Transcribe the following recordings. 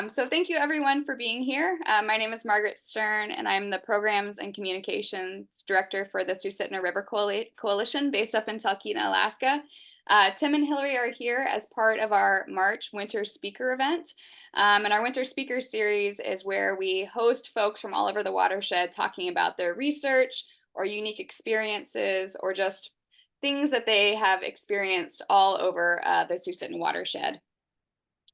So thank you everyone for being here. My name is Margaret Stern, and I'm the Programs and Communications Director for the Susitna River Coalition based up in Talkeetna, Alaska. Tim and Hillarie are here as part of our March Winter Speaker event. And our Winter Speaker Series is where we host folks from all over the watershed talking about their research or unique experiences or just things that they have experienced all over the Susitna watershed.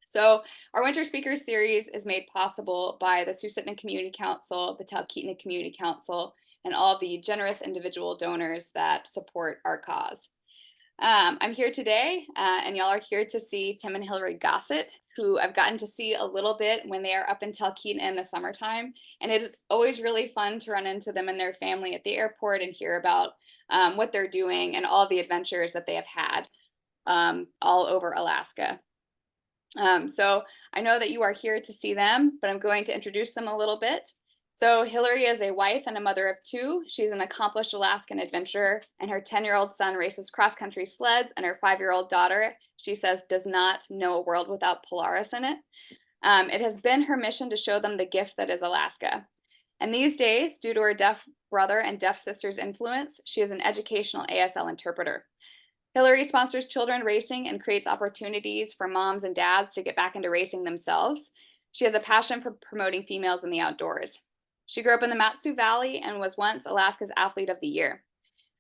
So our Winter Speakers Series is made possible by the Susitna Community Council, the Talkeetna Community Council, and all of the generous individual donors that support our cause. I'm here today, and y'all are here to see Tim and Hillarie Gossett, who I've gotten to see a little bit when they are up in Talkeetna in the summertime. And it is always really fun to run into them and their family at the airport and hear about what they're doing and all the adventures that they have had all over Alaska. So I know that you are here to see them, but I'm going to introduce them a little bit. So Hillarie is a wife and a mother of two. She's an accomplished Alaskan adventurer, and her 10-year-old son races cross-country sleds, and her 5-year-old daughter, she says, does not know a world without Polaris in it. It has been her mission to show them the gift that is Alaska. And these days, due to her deaf brother and deaf sister's influence, she is an educational ASL interpreter. Hillarie sponsors children racing and creates opportunities for moms and dads to get back into racing themselves. She has a passion for promoting females in the outdoors. She grew up in the Matsu Valley and was once Alaska's Athlete of the Year.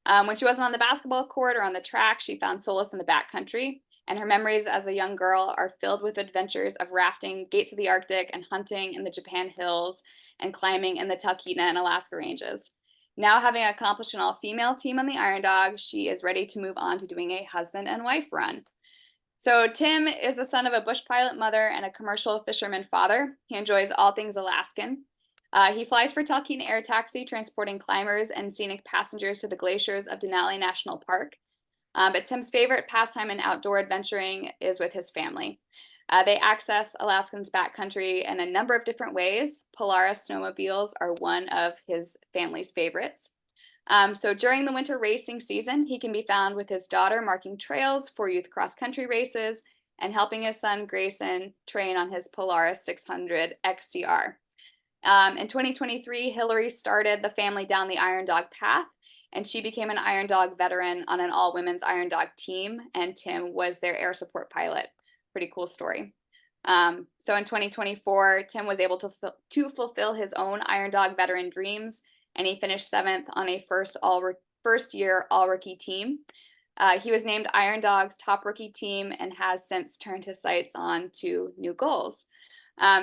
When she wasn't on the basketball court or on the track, she found solace in the backcountry, and her memories as a young girl are filled with adventures of rafting, gates of the Arctic, and hunting in the Japan Hills, and climbing in the Talkeetna and Alaska ranges. Now, having accomplished an all-female team on the Iron Dog, she is ready to move on to doing a husband and wife run. So Tim is the son of a bush pilot mother and a commercial fisherman father. He enjoys all things Alaskan. He flies for Talkeetna Air Taxi, transporting climbers and scenic passengers to the glaciers of Denali National Park. But Tim's favorite pastime in outdoor adventuring is with his family. They access Alaskan's backcountry in a number of different ways. Polaris snowmobiles are one of his family's favorites. So during the winter racing season, he can be found with his daughter marking trails for youth cross-country races and helping his son Grayson train on his Polaris 600 XCR. In 2023, Hillarie started the family down the Iron Dog path, and she became an Iron Dog veteran on an all-women's Iron Dog team, and Tim was their air support pilot. Pretty cool story. So in 2024, Tim was able to fulfill his own Iron Dog veteran dreams, and he finished 7th on a first-year all-rookie team. He was named Iron Dog's top rookie team and has since turned his sights on to new goals.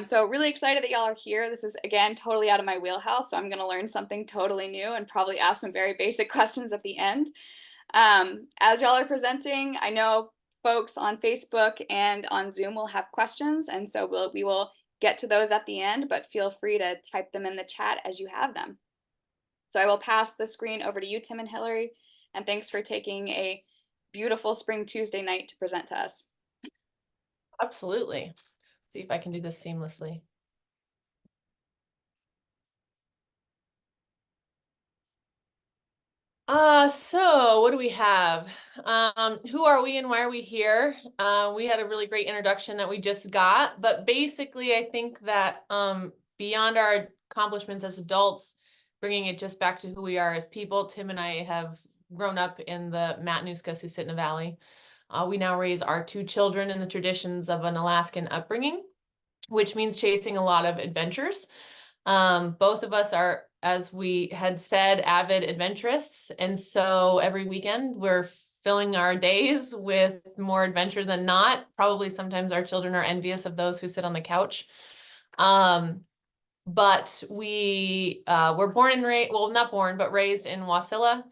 So really excited that y'all are here. This is, again, totally out of my wheelhouse, so I'm going to learn something totally new and probably ask some very basic questions at the end. As y'all are presenting, I know folks on Facebook and on Zoom will have questions, and so we will get to those at the end, but feel free to type them in the chat as you have them. So I will pass the screen over to you, Tim and Hillarie, and thanks for taking a beautiful spring Tuesday night to present to us. Absolutely. See if I can do this seamlessly. So what do we have? Who are we and why are we here? We had a really great introduction that we just got, but basically I think that beyond our accomplishments as adults, bringing it just back to who we are as people, Tim and I have grown up in the Susitna Valley. We now raise our 2 children in the traditions of an Alaskan upbringing, which means chasing a lot of adventures. Both of us are, as we had said, avid adventurists. And so every weekend we're filling our days with more adventure than not. Probably sometimes our children are envious of those who sit on the couch. But we were born and raised, well, not born, but raised in Wasilla.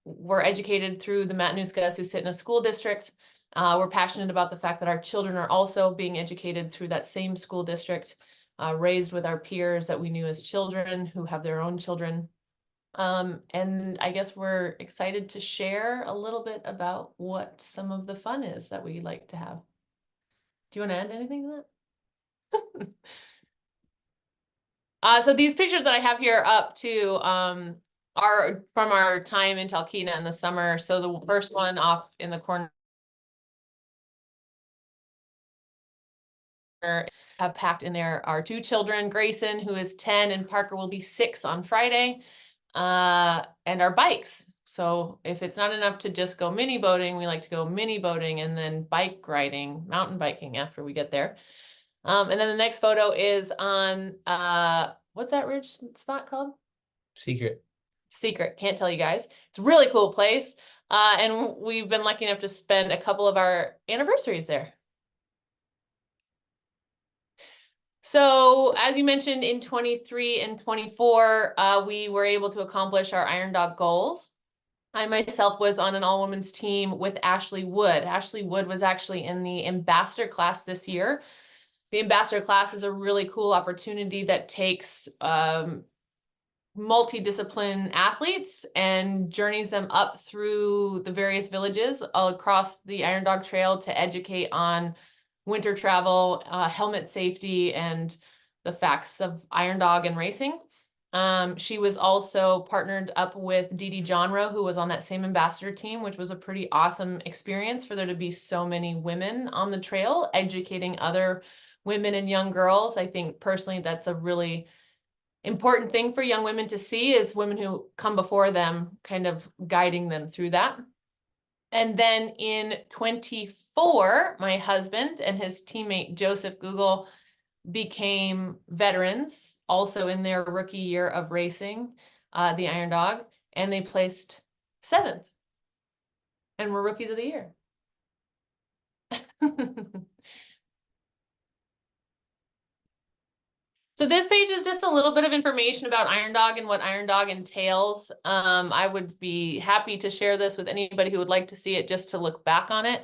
We're educated through the Susitna School District. We're passionate about the fact that our children are also being educated through that same school district, raised with our peers that we knew as children who have their own children. And I guess we're excited to share a little bit about what some of the fun is that we like to have. Do you want to add anything to that? So these pictures that I have here up to are from our time in Talkeetna in the summer. So the first one off in the corner have packed in there our 2 children, Grayson, who is 10, and Parker will be 6 on Friday, and our bikes. So if it's not enough to just go mini boating, we like to go mini boating and then bike riding, mountain biking after we get there. And then the next photo is on, what's that ridge spot called? Secret. Secret, can't tell you guys. It's a really cool place. And we've been lucky enough to spend a couple of our anniversaries there. So as you mentioned, in 23 and 24, we were able to accomplish our Iron Dog goals. I myself was on an all-women's team with Ashley Wood. Ashley Wood was actually in the ambassador class this year. The ambassador class is a really cool opportunity that takes multidiscipline athletes and journeys them up through the various villages all across the Iron Dog Trail to educate on winter travel, helmet safety, and the facts of Iron Dog and racing. She was also partnered up with Dee Dee Johnrow, who was on that same ambassador team, which was a pretty awesome experience for there to be so many women on the trail educating other women and young girls. I think personally that's a really important thing for young women to see, is women who come before them kind of guiding them through that. And then in 24, my husband and his teammate Joseph Google became veterans, also in their rookie year of racing the Iron Dog, and they placed 7th and were rookies of the year. So this page is just a little bit of information about Iron Dog and what Iron Dog entails. I would be happy to share this with anybody who would like to see it, just to look back on it.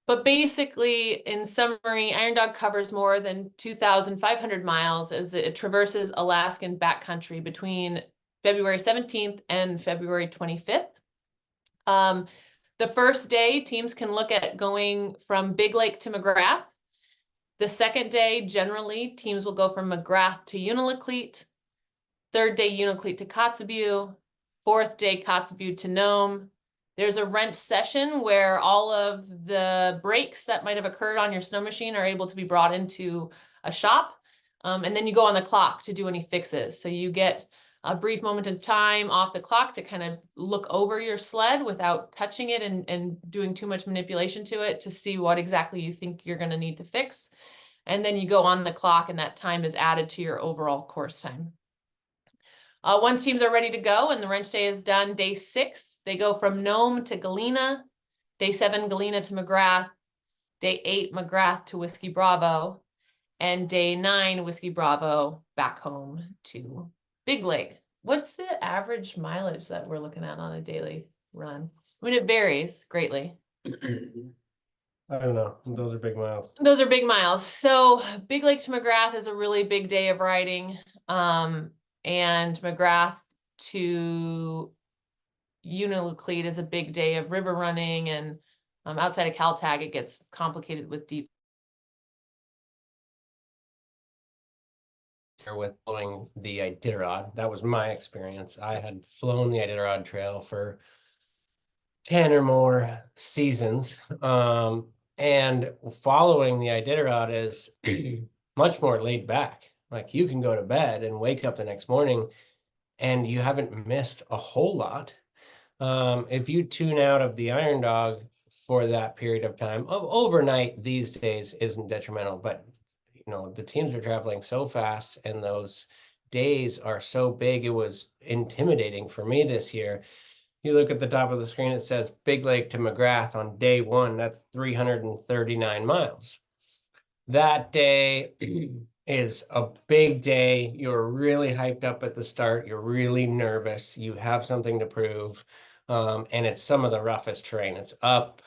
But basically, in summary, Iron Dog covers more than 2,500 miles as it traverses Alaskan backcountry between February 17th and February 25th. The first day, teams can look at going from Big Lake to McGrath. The second day, generally, teams will go from McGrath to Unalakleet. Third day, Unalakleet to Kotzebue. Fourth day, Kotzebue to Nome. There's a wrench session where all of the breaks that might have occurred on your snow machine are able to be brought into a shop. And then you go on the clock to do any fixes. So you get a brief moment of time off the clock to kind of look over your sled without touching it and doing too much manipulation to it, to see what exactly you think you're going to need to fix. And then you go on the clock, and that time is added to your overall course time. Once teams are ready to go and the wrench day is done, day 6, they go from Nome to Galena. Day 7, Galena to McGrath. Day 8, McGrath to Whiskey Bravo. And day 9, Whiskey Bravo back home to Big Lake. What's the average mileage that we're looking at on a daily run? I mean, it varies greatly. I don't know. Those are big miles. Those are big miles. So Big Lake to McGrath is a really big day of riding. And McGrath to Unalakleet is a big day of river running. And outside of Caltag, it gets complicated with deep. With blowing the Iditarod. That was my experience. I had flown the Iditarod Trail for 10 or more seasons. And following the Iditarod is much more laid back. Like, you can go to bed and wake up the next morning and you haven't missed a whole lot. If you tune out of the Iron Dog for that period of time, overnight these days isn't detrimental, but you know, the teams are traveling so fast and those days are so big. It was intimidating for me this year. You look at the top of the screen, it says Big Lake to McGrath on day 1. That's 339 miles. That day is a big day. You're really hyped up at the start. You're really nervous. You have something to prove. And it's some of the roughest terrain. It's up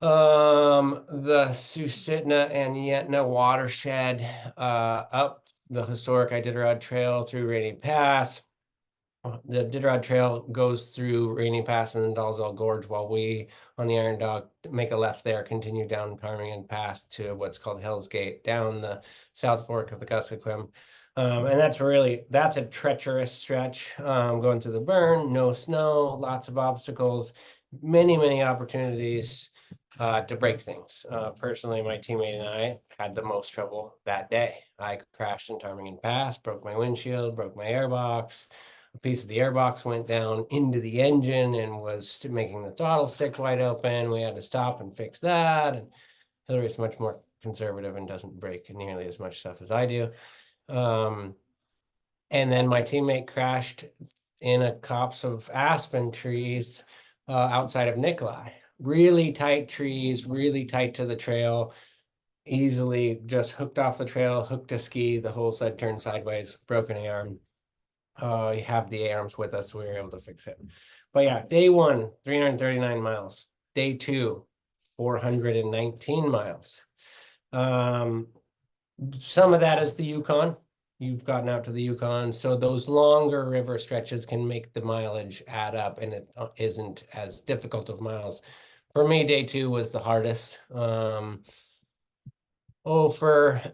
the Susitna and Yentna watershed, up the historic Iditarod Trail through Rainy Pass. The Iditarod Trail goes through Rainy Pass and then Dalzell Gorge, while we on the Iron Dog make a left there, continue down Ptarmigan Pass to what's called Hell's Gate, down the South Fork of the Kuskokwim. And that's a treacherous stretch, going through the burn, no snow, lots of obstacles. many opportunities to break things. Personally, my teammate and I had the most trouble that day. I crashed in Ptarmigan Pass, broke my windshield, broke my airbox. A piece of the airbox went down into the engine and was making the throttle stick wide open. We had to stop and fix that. And Hillary's much more conservative and doesn't break nearly as much stuff as I do. And then my teammate crashed in a copse of aspen trees outside of Nikolai. Really tight trees, really tight to the trail, easily just hooked off the trail, hooked a ski, the whole side turned sideways, broken arm. You have the arms with us, so we were able to fix it. But yeah, day one, 339 miles. Day two, 419 miles. Some of that is the Yukon. You've gotten out to the Yukon, so those longer river stretches can make the mileage add up, and it isn't as difficult of miles. For me, day two was the hardest. For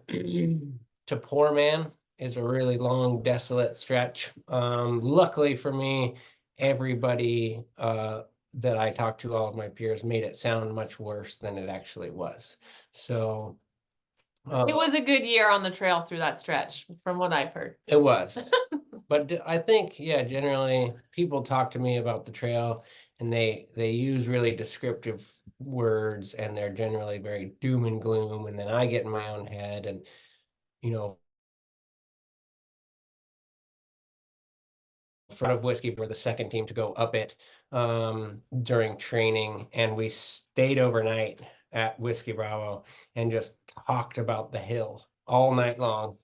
to Poor Man is a really long, desolate stretch. Luckily for me, everybody that I talked to, all of my peers, made it sound much worse than it actually was. So It was a good year on the trail through that stretch, from what I've heard. it was. But I think, yeah, generally people talk to me about the trail and they use really descriptive words, and they're generally very doom and gloom. And then I get in my own head, and, front of Whiskey, we're the second team to go up it during training, and we stayed overnight at Whiskey Bravo and just talked about the hill all night long.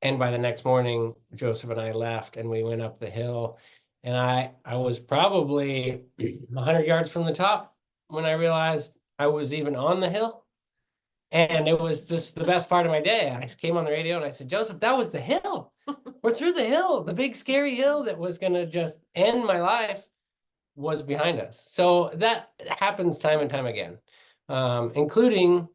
And by the next morning, Joseph and I left and we went up the hill, and I was probably 100 yards from the top when I realized I was even on the hill. And it was just the best part of my day. I came on the radio and I said, Joseph, that was the hill. We're through the hill. The big scary hill that was going to just end my life was behind us. So that happens time and time again, including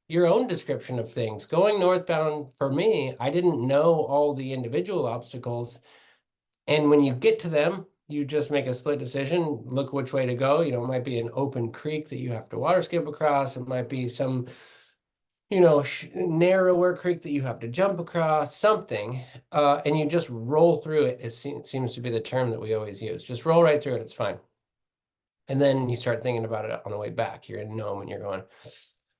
your own description of things. Going northbound, for me, I didn't know all the individual obstacles. And when you get to them, you just make a split decision, look which way to go. It might be an open creek that you have to water skip across. It might be some, narrower creek that you have to jump across, something. And you just roll through it. It seems to be the term that we always use. Just roll right through it. It's fine. And then you start thinking about it on the way back. You're in Nome and you're going,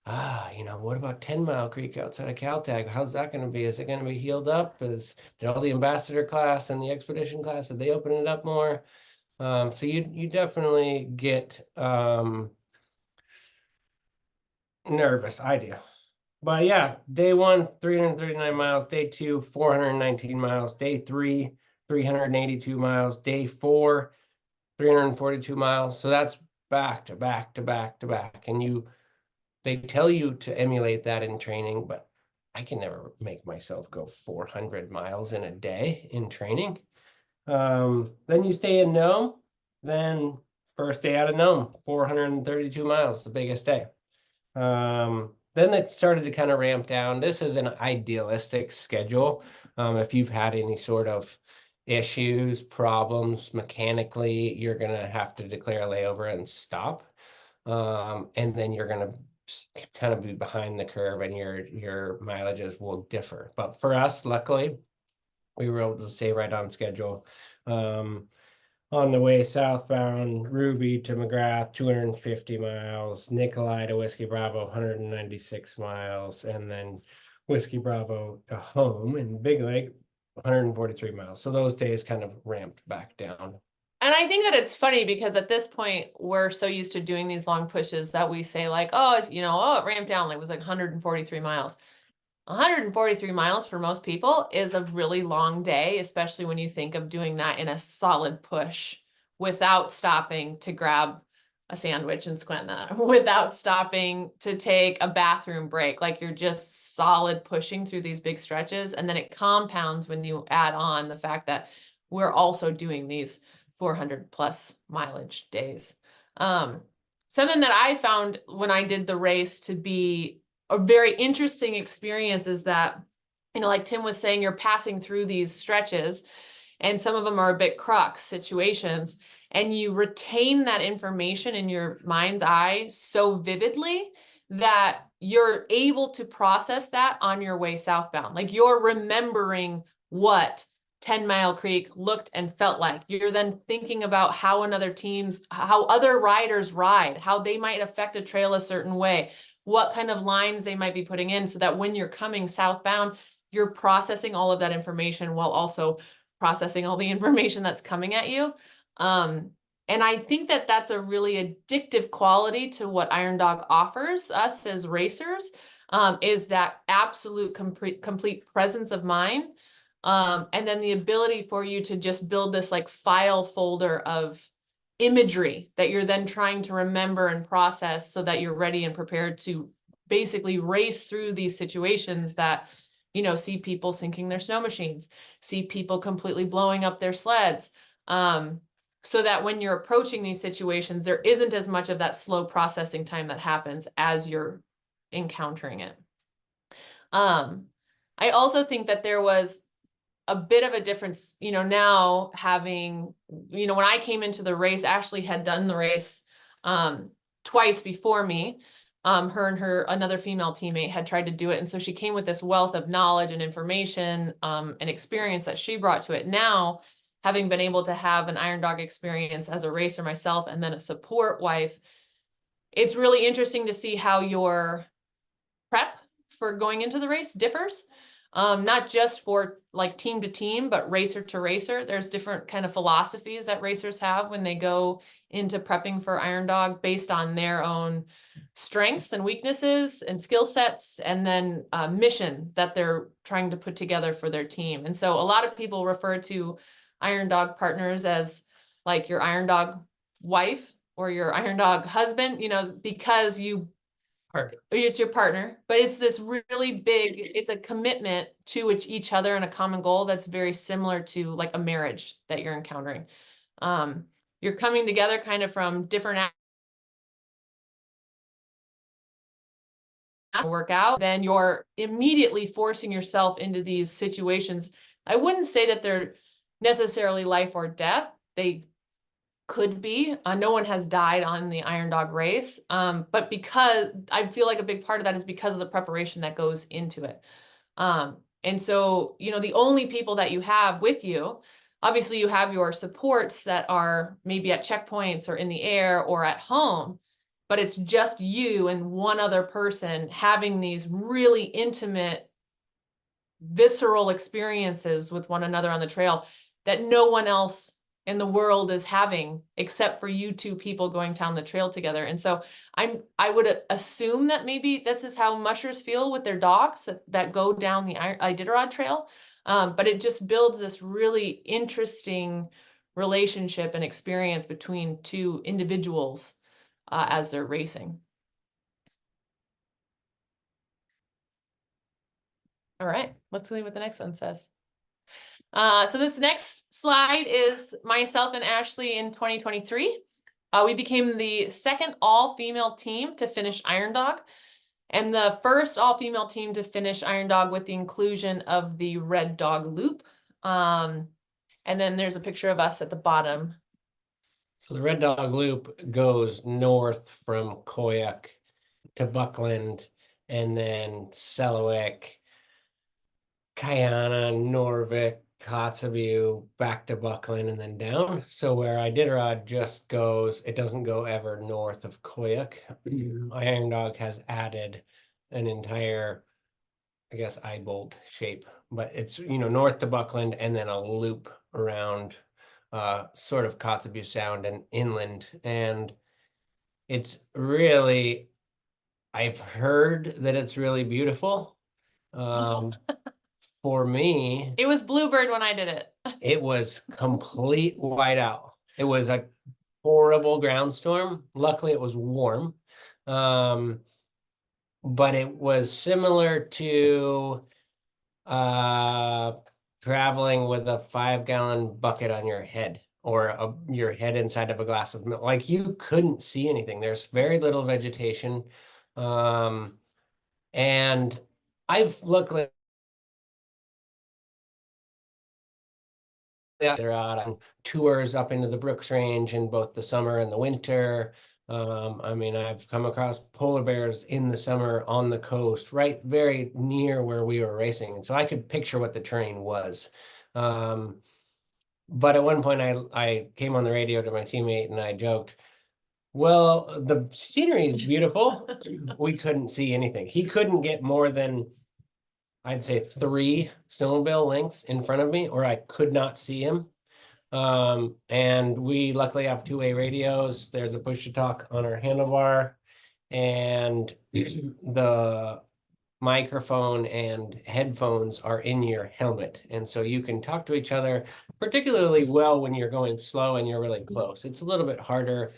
what about 10 Mile Creek outside of Caltag? How's that going to be? Is it going to be healed up? Did all the ambassador class and the expedition class, did they open it up more? So you definitely get nervous. I do. But yeah, day one, 339 miles. Day two, 419 miles. Day three, 382 miles. Day four, 342 miles. So that's back to back to back to back. And they tell you to emulate that in training, but I can never make myself go 400 miles in a day in training. Then you stay in Nome. Then first day out of Nome, 432 miles, the biggest day. Then it started to kind of ramp down. This is an idealistic schedule. If you've had any sort of issues, problems mechanically, you're going to have to declare a layover and stop. And then you're going to kind of be behind the curve, and your mileages will differ. But for us, luckily, we were able to stay right on schedule. On the way southbound, Ruby to McGrath, 250 miles, Nikolai to Whiskey Bravo, 196 miles, and then Whiskey Bravo to home in Big Lake, 143 miles. So those days kind of ramped back down. And I think that it's funny because at this point, we're so used to doing these long pushes that we say like, it ramped down. It was like 143 miles. 143 miles for most people is a really long day, especially when you think of doing that in a solid push without stopping to grab a sandwich and squint that, without stopping to take a bathroom break. Like you're just solid pushing through these big stretches. And then it compounds when you add on the fact that we're also doing these 400 plus mileage days. Something that I found when I did the race to be a very interesting experience is that, like Tim was saying, you're passing through these stretches and some of them are a bit crux situations. and you retain that information in your mind's eye so vividly that you're able to process that on your way southbound. Like you're remembering what 10 Mile Creek looked and felt like. You're then thinking about how how other riders ride, how they might affect a trail a certain way, what kind of lines they might be putting in, so that when you're coming southbound, you're processing all of that information while also processing all the information that's coming at you. And I think that that's a really addictive quality to what Iron Dog offers us as racers, is that absolute complete presence of mind. And then the ability for you to just build this like file folder of imagery that you're then trying to remember and process so that you're ready and prepared to basically race through these situations that, see people sinking their snow machines, see people completely blowing up their sleds. So that when you're approaching these situations, there isn't as much of that slow processing time that happens as you're encountering it. I also think that there was a bit of a difference, now having, when I came into the race, Ashley had done the race twice before me. Her and another female teammate had tried to do it. And so she came with this wealth of knowledge and information and experience that she brought to it. Now, having been able to have an Iron Dog experience as a racer myself and then a support wife, it's really interesting to see how your prep for going into the race differs. Not just for like team to team, but racer to racer. There's different kind of philosophies that racers have when they go into prepping for Iron Dog based on their own strengths and weaknesses and skill sets, and then mission that they're trying to put together for their team. And so a lot of people refer to Iron Dog partners as like your Iron Dog wife or your Iron Dog husband, because it's your partner, but it's this really big, it's a commitment to each other and a common goal that's very similar to like a marriage that you're encountering. You're coming together kind of from different work out, then you're immediately forcing yourself into these situations. I wouldn't say that they're necessarily life or death. They could be. No one has died on the Iron Dog race, but because I feel like a big part of that is because of the preparation that goes into it. And so, the only people that you have with you, obviously you have your supports that are maybe at checkpoints or in the air or at home, but it's just you and one other person having these really intimate, visceral experiences with one another on the trail that no one else in the world is having except for you two people going down the trail together. And so I would assume that maybe this is how mushers feel with their dogs that go down the Iditarod Trail. But it just builds this really interesting relationship and experience between two individuals as they're racing. All right, let's see what the next one says. So this next slide is myself and Ashley in 2023. We became the second all-female team to finish Iron Dog, and the first all-female team to finish Iron Dog with the inclusion of the Red Dog Loop. And then there's a picture of us at the bottom. So the Red Dog Loop goes north from Koyuk to Buckland, and then Selawik, Kayana, Norvik, Kotzebue, back to Buckland, and then down. So where Iditarod just goes, it doesn't go ever north of Koyuk. Iron Dog has added an entire, I guess, eye bolt shape, but it's, north to Buckland and then a loop around sort of Kotzebue Sound and inland. And it's really, I've heard that it's really beautiful. For me, it was Bluebird when I did it. it was complete whiteout. It was a horrible ground storm. Luckily, it was warm. But it was similar to traveling with a 5-gallon bucket on your head, or your head inside of a glass of milk. Like, you couldn't see anything. There's very little vegetation. And I've luckily they're out on tours up into the Brooks Range in both the summer and the winter. I mean, I've come across polar bears in the summer on the coast, right very near where we were racing. And so I could picture what the terrain was. But at one point I came on the radio to my teammate and I joked, well, the scenery is beautiful. We couldn't see anything. He couldn't get more than, I'd say, 3 snowmobile lengths in front of me, or I could not see him. And we luckily have 2-way radios. There's a push to talk on our handlebar, and the microphone and headphones are in your helmet. And so you can talk to each other particularly well when you're going slow and you're really close. It's a little bit harder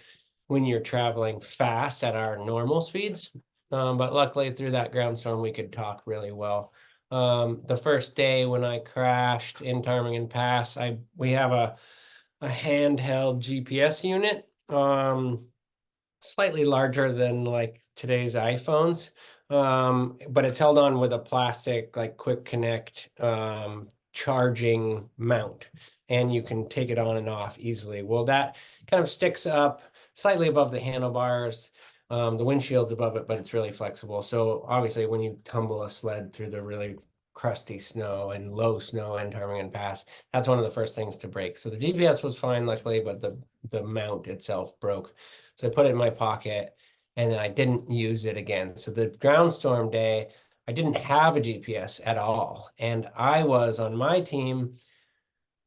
when you're traveling fast at our normal speeds. But luckily through that ground storm, we could talk really well. The first day when I crashed in Ptarmigan Pass, we have a handheld GPS unit, slightly larger than like today's iPhones, but it's held on with a plastic like quick connect charging mount, and you can take it on and off easily. Well, that kind of sticks up slightly above the handlebars. The windshield's above it, but it's really flexible. So obviously when you tumble a sled through the really crusty snow and low snow in Ptarmigan Pass, that's one of the first things to break. So the GPS was fine, luckily, but the mount itself broke. So I put it in my pocket and then I didn't use it again. So the ground storm day, I didn't have a GPS at all. And I was on my team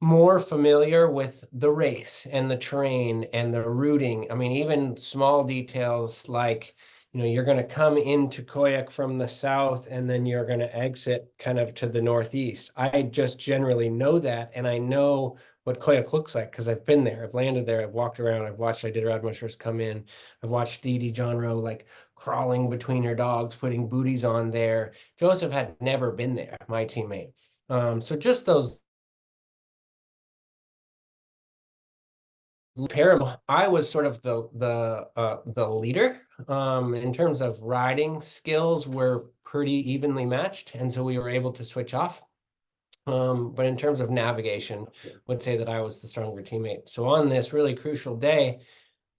more familiar with the race and the terrain and the routing. I mean, even small details like, you're going to come into Koyuk from the south and then you're going to exit kind of to the northeast. I just generally know that, and I know what Koyuk looks like because I've been there. I've landed there. I've walked around. I've watched Iditarod mushers come in. I've watched Dee Dee John Rowe like crawling between her dogs, putting booties on there. Joseph had never been there, my teammate. So just those I was sort of the leader. In terms of riding skills, we're pretty evenly matched, and so we were able to switch off. But in terms of navigation, would say that I was the stronger teammate. So on this really crucial day,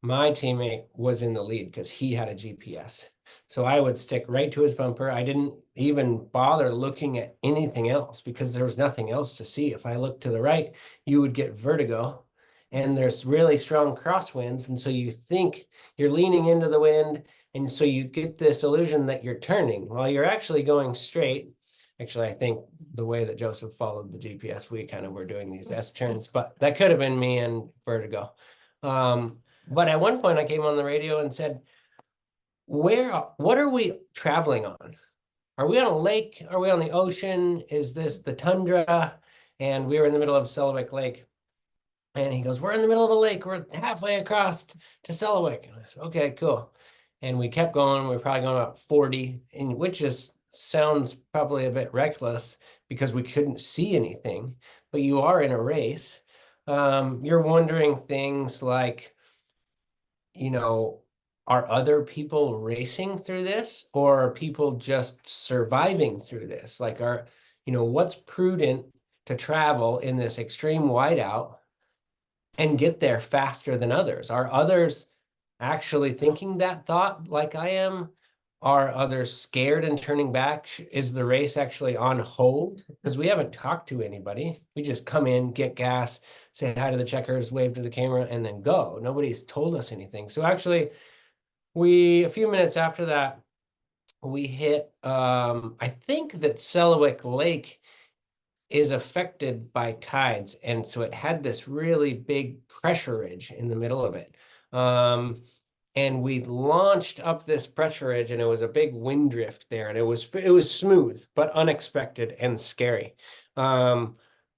my teammate was in the lead because he had a GPS. So I would stick right to his bumper. I didn't even bother looking at anything else because there was nothing else to see. If I looked to the right, you would get vertigo. And there's really strong crosswinds. And so you think you're leaning into the wind. And so you get this illusion that you're turning while you're actually going straight. Actually, I think the way that Joseph followed the GPS, we kind of were doing these S turns, but that could have been me and vertigo. But at one point I came on the radio and said, what are we traveling on? Are we on a lake? Are we on the ocean? Is this the tundra? And we were in the middle of Selawik Lake. And he goes, we're in the middle of a lake. We're halfway across to Selawik. And I said, okay, cool. And we kept going. We were probably going about 40, which just sounds probably a bit reckless because we couldn't see anything. But you are in a race. You're wondering things like, are other people racing through this, or are people just surviving through this? Like, what's prudent to travel in this extreme whiteout and get there faster than others? Are others actually thinking that thought like I am? Are others scared and turning back? Is the race actually on hold? Because we haven't talked to anybody. We just come in, get gas, say hi to the checkers, wave to the camera, and then go. Nobody's told us anything. So actually, a few minutes after that, we hit, I think that Selawik Lake is affected by tides. And so it had this really big pressure ridge in the middle of it. And we launched up this pressure ridge, and it was a big wind drift there. And it was smooth, but unexpected and scary.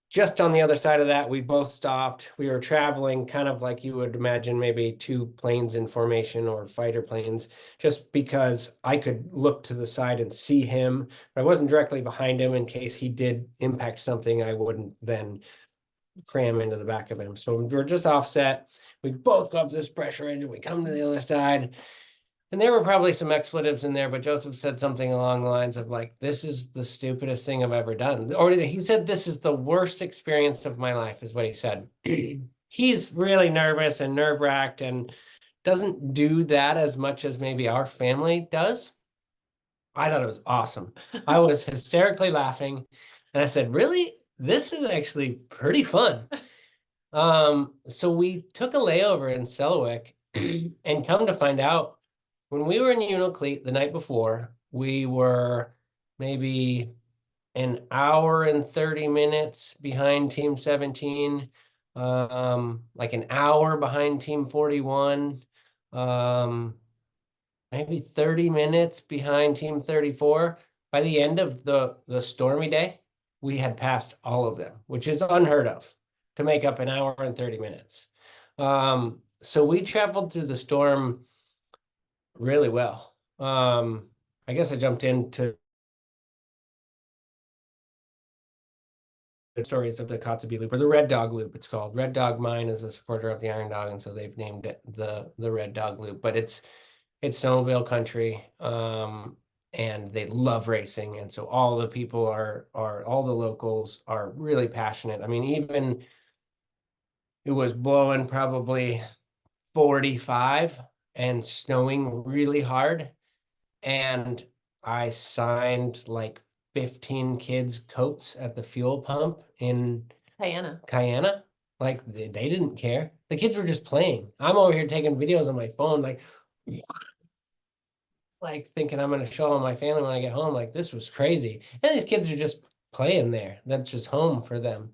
Just on the other side of that, we both stopped. We were traveling kind of like you would imagine, maybe 2 planes in formation or fighter planes, just because I could look to the side and see him, but I wasn't directly behind him in case he did impact something. I wouldn't then cram into the back of him. So we're just offset. We both go up this pressure ridge and we come to the other side. And there were probably some expletives in there, but Joseph said something along the lines of like, this is the stupidest thing I've ever done. Or he said, this is the worst experience of my life, is what he said. He's really nervous and nerve-wracked and doesn't do that as much as maybe our family does. I thought it was awesome. I was hysterically laughing. And I said, really? This is actually pretty fun. So we took a layover in Selawik and come to find out, when we were in Unalakleet the night before, we were maybe an hour and 30 minutes behind Team 17, like an hour behind Team 41, maybe 30 minutes behind Team 34. By the end of the stormy day, we had passed all of them, which is unheard of, to make up an hour and 30 minutes. So we traveled through the storm really well. I guess I jumped into the stories of the Kotzebue Loop, or the Red Dog Loop, it's called. Red Dog Mine is a supporter of the Iron Dog, and so they've named it the Red Dog Loop. But it's snowmobile country, and they love racing, and so all the people are all the locals are really passionate. I mean, even it was blowing probably 45 and snowing really hard, and I signed like 15 kids' coats at the fuel pump in Kayana. Like they didn't care. The kids were just playing. I'm over here taking videos on my phone, like thinking I'm going to show all my family when I get home. Like, this was crazy. And these kids are just playing there. That's just home for them.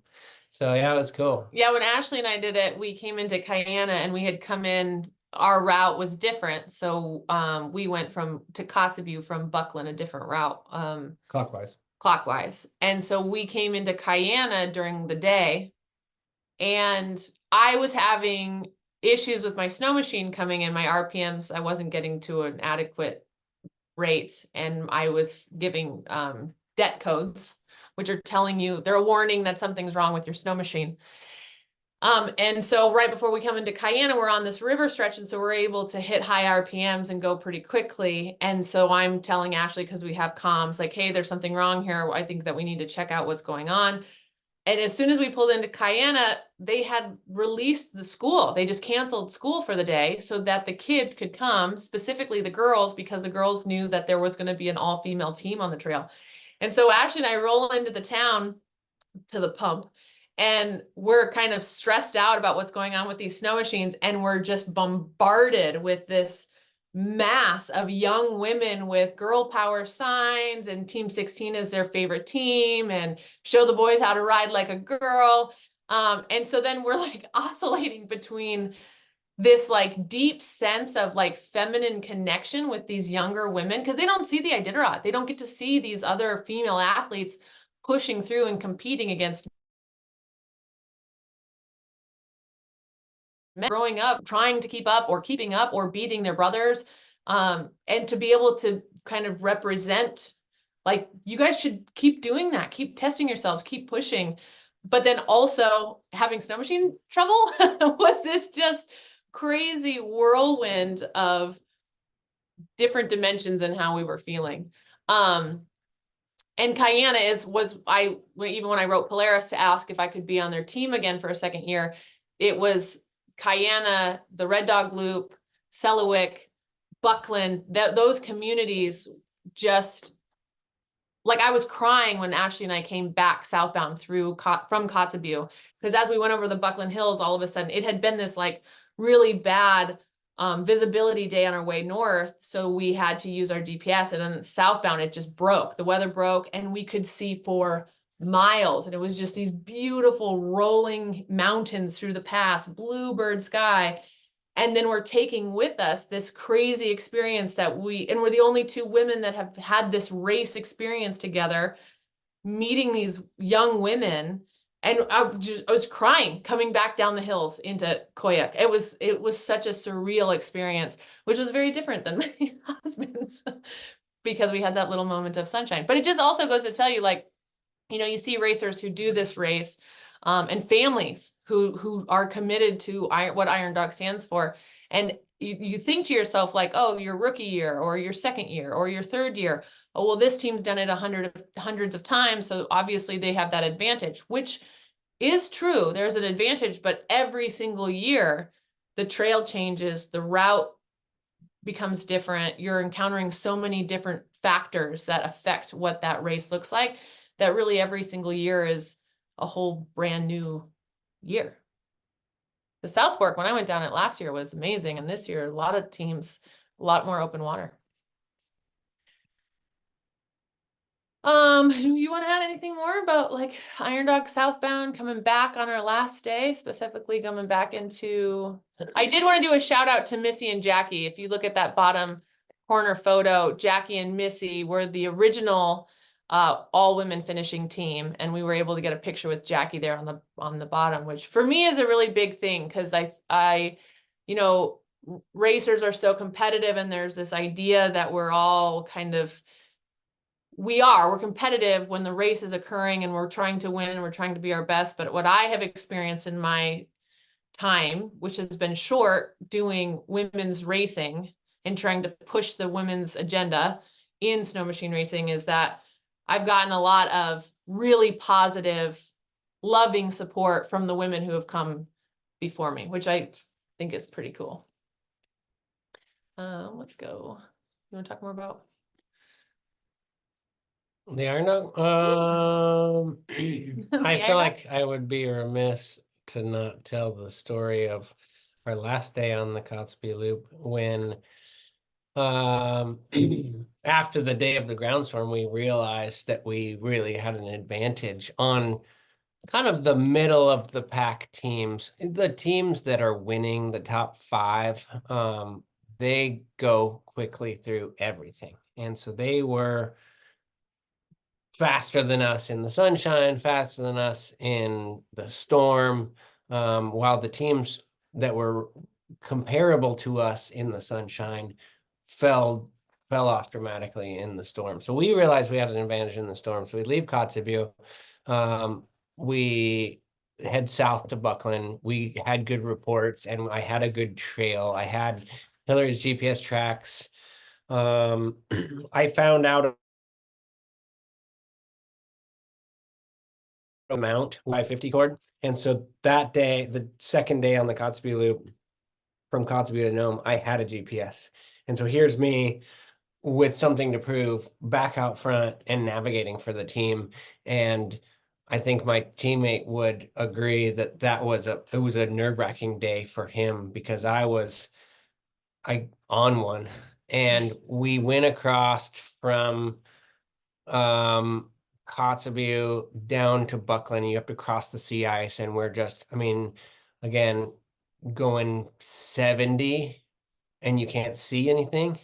So yeah, it was cool. Yeah, when Ashley and I did it, we came into Kayana and we had come in, our route was different. So we went to Kotzebue from Buckland, a different route. Clockwise. And so we came into Kayana during the day, and I was having issues with my snow machine coming in, my RPMs. I wasn't getting to an adequate rate, and I was giving debt codes, which are telling you, they're a warning that something's wrong with your snow machine. And so right before we come into Kayana, we're on this river stretch, and so we're able to hit high RPMs and go pretty quickly. And so I'm telling Ashley, because we have comms, like, hey, there's something wrong here. I think that we need to check out what's going on. And as soon as we pulled into Kayana, they had released the school. They just canceled school for the day so that the kids could come, specifically the girls, because the girls knew that there was going to be an all-female team on the trail. And so Ashley and I roll into the town to the pump, and we're kind of stressed out about what's going on with these snow machines. And we're just bombarded with this mass of young women with girl power signs, and Team 16 is their favorite team, and show the boys how to ride like a girl. And so then we're like oscillating between this like deep sense of like feminine connection with these younger women, because they don't see the Iditarod. They don't get to see these other female athletes pushing through and competing against men, growing up, trying to keep up or keeping up or beating their brothers. And to be able to kind of represent, like, you guys should keep doing that, keep testing yourselves, keep pushing. But then also having snow machine trouble was this just crazy whirlwind of different dimensions in how we were feeling. And Kayana even when I wrote Polaris to ask if I could be on their team again for a second year, it was Kayana, the Red Dog Loop, Selawik, Buckland, those communities. Just like, I was crying when Ashley and I came back southbound from Kotzebue, because as we went over the Buckland Hills, all of a sudden it had been this like really bad visibility day on our way north. So we had to use our GPS, and then southbound, it just broke. The weather broke, and we could see for miles. And it was just these beautiful rolling mountains through the pass, bluebird sky. And then we're taking with us this crazy experience and we're the only two women that have had this race experience together, meeting these young women. And I was crying coming back down the hills into Koyuk. It was such a surreal experience, which was very different than my husband's, because we had that little moment of sunshine. But it just also goes to tell you, like, you see racers who do this race, and families who are committed to what Iron Dog stands for. And you think to yourself like, oh, your rookie year or your second year or your third year. Oh, well, this team's done it hundreds of times. So obviously they have that advantage, which is true. There's an advantage, but every single year the trail changes, the route becomes different. You're encountering so many different factors that affect what that race looks like, that really every single year is a whole brand new year. The South Fork, when I went down it last year, was amazing. And this year, a lot of teams, a lot more open water. You want to add anything more about like Iron Dog Southbound coming back on our last day, specifically coming back into, I did want to do a shout out to Missy and Jackie. If you look at that bottom corner photo, Jackie and Missy were the original all women finishing team, and we were able to get a picture with Jackie there on the bottom, which for me is a really big thing, because I you know, racers are so competitive, and there's this idea that we're all kind of, we're competitive when the race is occurring and we're trying to win and we're trying to be our best. But what I have experienced in my time, which has been short, doing women's racing and trying to push the women's agenda in snow machine racing, is that I've gotten a lot of really positive, loving support from the women who have come before me, which I think is pretty cool. Let's go. You want to talk more about The Iron Dog? I feel like I would be remiss to not tell the story of our last day on the Kotzebue Loop, when after the day of the groundstorm, we realized that we really had an advantage on kind of the middle of the pack teams. The teams that are winning the top 5, they go quickly through everything. And so they were faster than us in the sunshine, faster than us in the storm, while the teams that were comparable to us in the sunshine fell off dramatically in the storm. So we realized we had an advantage in the storm. So we leave Kotzebue. We head south to Buckland. We had good reports, and I had a good trail. I had Hillary's GPS tracks. I found out mount Y50 cord. And so that day, the second day on the Kotzebue Loop, from Kotzebue to Nome, I had a GPS. And so here's me with something to prove, back out front and navigating for the team. And I think my teammate would agree that it was a nerve-wracking day for him, because I on one, and we went across from Kotzebue down to Buckland. You have to cross the sea ice, and we're just, I mean, again, going 70 and you can't see anything.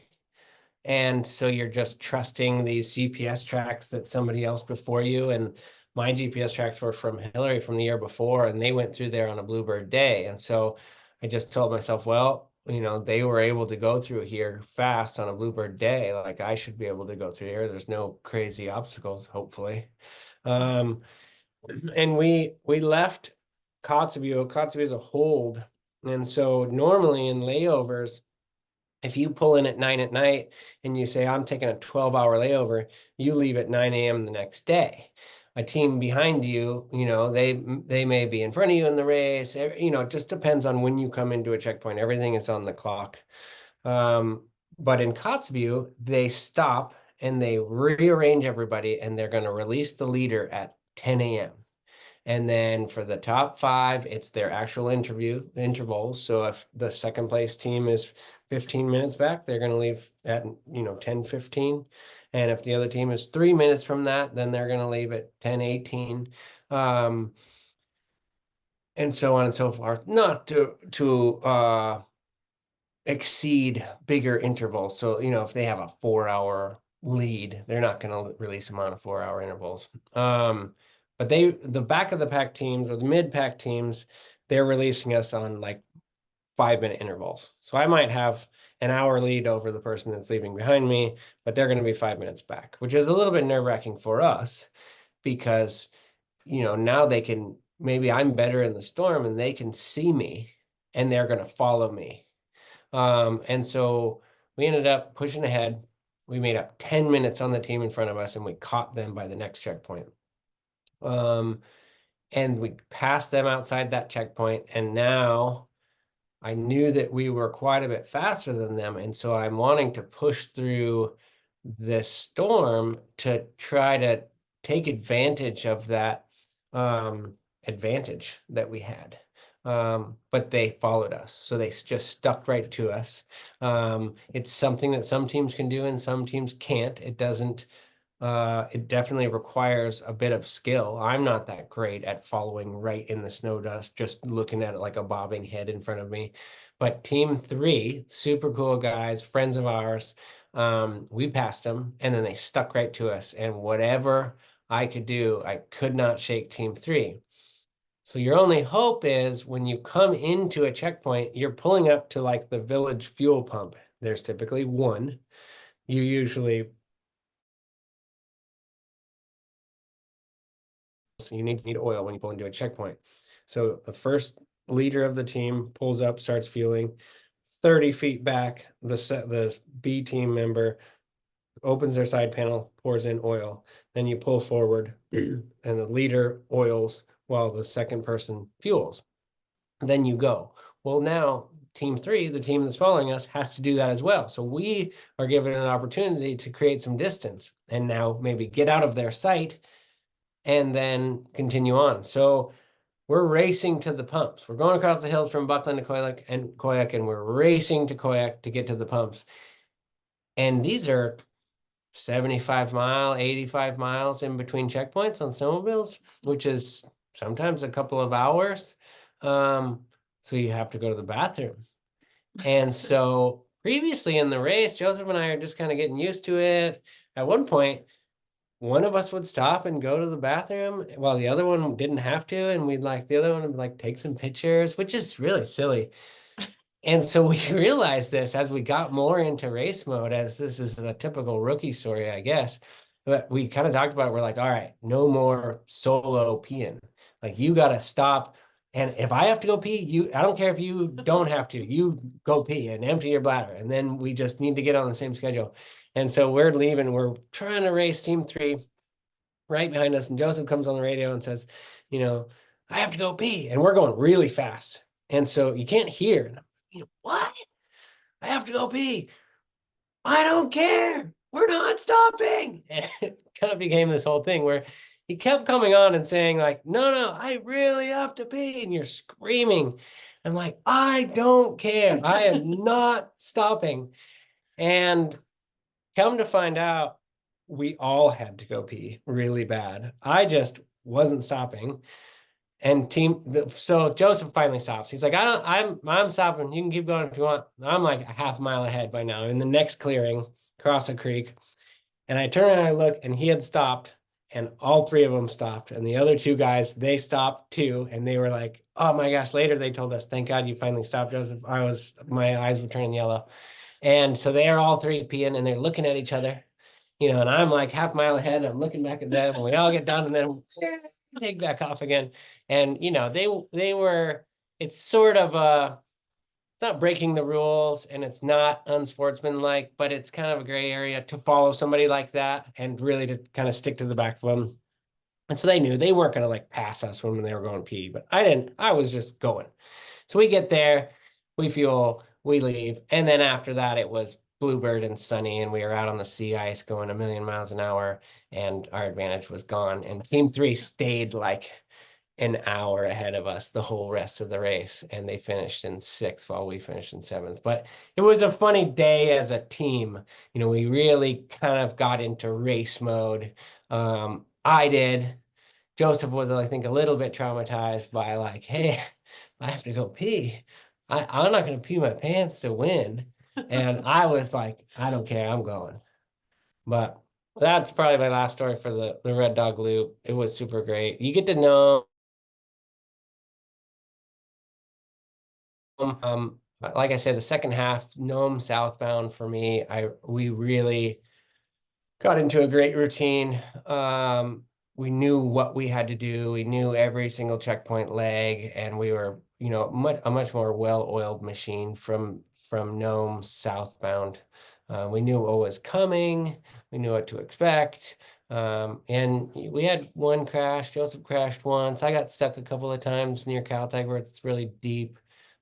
And so you're just trusting these GPS tracks that somebody else before you, and my GPS tracks were from Hillarie from the year before, and they went through there on a Bluebird day. And so I just told myself, well, you know, they were able to go through here fast on a Bluebird day. Like, I should be able to go through here. There's no crazy obstacles, hopefully. And we left Kotzebue. Kotzebue is a hold. And so normally in layovers, if you pull in at 9 at night and you say, I'm taking a 12-hour layover, you leave at 9 a.m. the next day. A team behind you, you know, they may be in front of you in the race. You know, it just depends on when you come into a checkpoint. Everything is on the clock. But in Kotzebue, they stop and they rearrange everybody, and they're going to release the leader at 10 a.m. And then for the top 5, it's their actual intervals. So if the second place team is 15 minutes back, they're going to leave at, 10:15. And if the other team is 3 minutes from that, then they're going to leave at 10:18. And so on and so forth, not to exceed bigger intervals. So, if they have a 4-hour lead, they're not going to release them on a 4-hour intervals. But the back of the pack teams or the mid pack teams, they're releasing us on like 5-minute intervals. So I might have an hour lead over the person that's leaving behind me, but they're going to be 5 minutes back, which is a little bit nerve-wracking for us, because, now maybe I'm better in the storm and they can see me and they're going to follow me. And so we ended up pushing ahead. We made up 10 minutes on the team in front of us, and we caught them by the next checkpoint. And we passed them outside that checkpoint, and now I knew that we were quite a bit faster than them, and so I'm wanting to push through this storm to try to take advantage of that advantage that we had. But they followed us, so they just stuck right to us. It's something that some teams can do and some teams can't. It doesn't. It definitely requires a bit of skill. I'm not that great at following right in the snow dust, just looking at it like a bobbing head in front of me. But team 3, super cool guys, friends of ours, we passed them, and then they stuck right to us. And whatever I could do, I could not shake team 3. So your only hope is when you come into a checkpoint, you're pulling up to like the village fuel pump. There's typically one. You usually So you need oil when you pull into a checkpoint. So the first leader of the team pulls up, starts fueling. 30 feet back, the B team member opens their side panel, pours in oil. Then you pull forward, and the leader oils while the second person fuels. Then you go. Well, now team 3, the team that's following us, has to do that as well. So we are given an opportunity to create some distance and now maybe get out of their sight and then continue on. So we're racing to the pumps. We're going across the hills from Buckland to Koyuk, and we're racing to Koyuk to get to the pumps. And these are 75 mile, 85 miles in between checkpoints on snowmobiles, which is sometimes a couple of hours. So you have to go to the bathroom. And so previously in the race, Joseph and I are just kind of getting used to it. At one point, one of us would stop and go to the bathroom while the other one didn't have to, and the other one would like take some pictures, which is really silly. And so we realized this as we got more into race mode, as this is a typical rookie story, I guess. But we kind of talked about it. We're like, all right, no more solo peeing. Like you got to stop. And if I have to go pee, I don't care if you don't have to, you go pee and empty your bladder. And then we just need to get on the same schedule. And so we're leaving, we're trying to race team 3 right behind us. And Joseph comes on the radio and says, I have to go pee. And we're going really fast. And so you can't hear. What? I have to go pee. I don't care. We're not stopping. And it kind of became this whole thing where he kept coming on and saying like, no, I really have to pee. And you're screaming. I'm like, I don't care. I am not stopping. And come to find out, we all had to go pee really bad. I just wasn't stopping. And so Joseph finally stops. He's like, I'm stopping. You can keep going if you want. I'm like a half mile ahead by now in the next clearing, across a creek. And I turn and I look, and he had stopped, and all 3 of them stopped. And the other 2 guys, they stopped too. And they were like, oh my gosh, later they told us, thank God you finally stopped, Joseph. My eyes were turning yellow. And so they are all 3 peeing, and they're looking at each other, and I'm like half mile ahead, and I'm looking back at them, and we all get done, and then take back off again. And they were, it's sort of it's not breaking the rules and it's not unsportsmanlike, but it's kind of a gray area to follow somebody like that and really to kind of stick to the back of them. And so they knew they weren't going to like pass us when they were going pee, but I was just going. So we get there, we fuel, we leave. And then after that, it was bluebird and sunny, and we were out on the sea ice going a million miles an hour, and our advantage was gone. And team 3 stayed like an hour ahead of us the whole rest of the race, and they finished in 6th while we finished in 7th. But it was a funny day as a team. We really kind of got into race mode. I did. Joseph was, I think, a little bit traumatized by like, hey, I have to go pee. I'm not going to pee my pants to win. And I was like, I don't care, I'm going. But that's probably my last story for the Red Dog Loop. It was super great. You get to know, like I said, the second half, Nome southbound for me, we really got into a great routine. We knew what we had to do. We knew every single checkpoint leg, and we were, a much more well-oiled machine from from Nome southbound. We knew what was coming. We knew what to expect. And we had one crash. Joseph crashed once. I got stuck a couple of times near Caltech where it's really deep,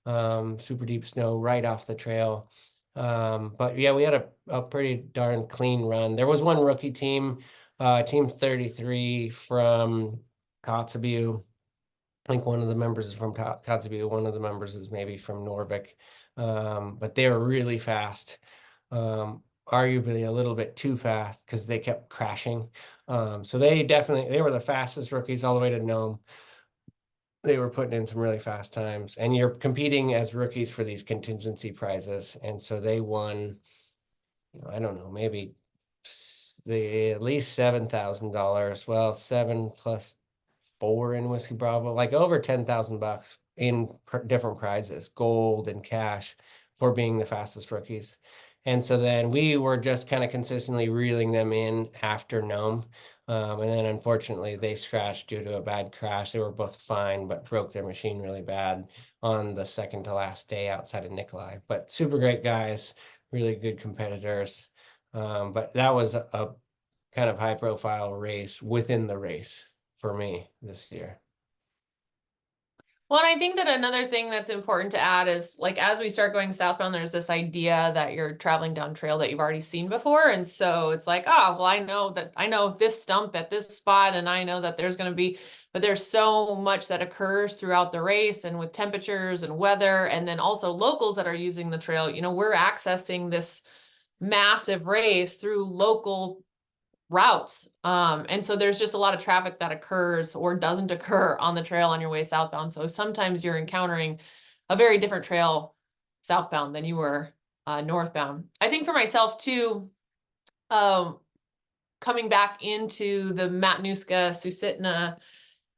super deep snow right off the trail. But yeah, we had a pretty darn clean run. There was one rookie team, team 33 from Kotzebue. I think one of the members is from Kotzebue, one of the members is maybe from Norvik. But they were really fast. Arguably a little bit too fast because they kept crashing. So they were the fastest rookies all the way to Nome. They were putting in some really fast times, and you're competing as rookies for these contingency prizes. And so they won, I don't know, maybe at least $7,000. Well, 7 plus 4 in Whiskey Bravo, like over $10,000 in different prizes, gold and cash, for being the fastest rookies. And so then we were just kind of consistently reeling them in after Nome. And then unfortunately they scratched due to a bad crash. They were both fine, but broke their machine really bad on the second to last day outside of Nikolai. But super great guys, really good competitors. But that was a kind of high profile race within the race for me this year. Well, and I think that another thing that's important to add is, like, as we start going southbound, there's this idea that you're traveling down trail that you've already seen before. And so it's like, oh, well, I know this stump at this spot, and I know that there's going to be, but there's so much that occurs throughout the race, and with temperatures and weather, and then also locals that are using the trail. You know, we're accessing this massive race through local routes. And so there's just a lot of traffic that occurs or doesn't occur on the trail on your way southbound. So sometimes you're encountering a very different trail southbound than you were northbound. I think for myself too, coming back into the Matanuska Susitna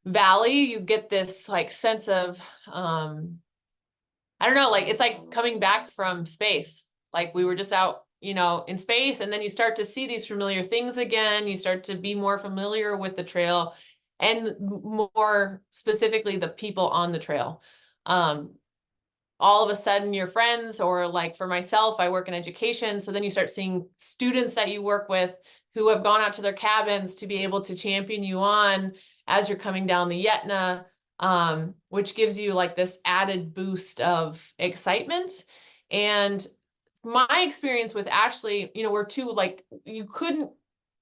Valley, you get this like sense of, I don't know, like it's like coming back from space. Like we were just out, you know, in space, and then you start to see these familiar things again. You start to be more familiar with the trail, and more specifically the people on the trail. All of a sudden your friends, or like for myself, I work in education. So then you start seeing students that you work with who have gone out to their cabins to be able to champion you on as you're coming down the Yetna, which gives you like this added boost of excitement. And my experience with Ashley, you know, we're two, like, you couldn't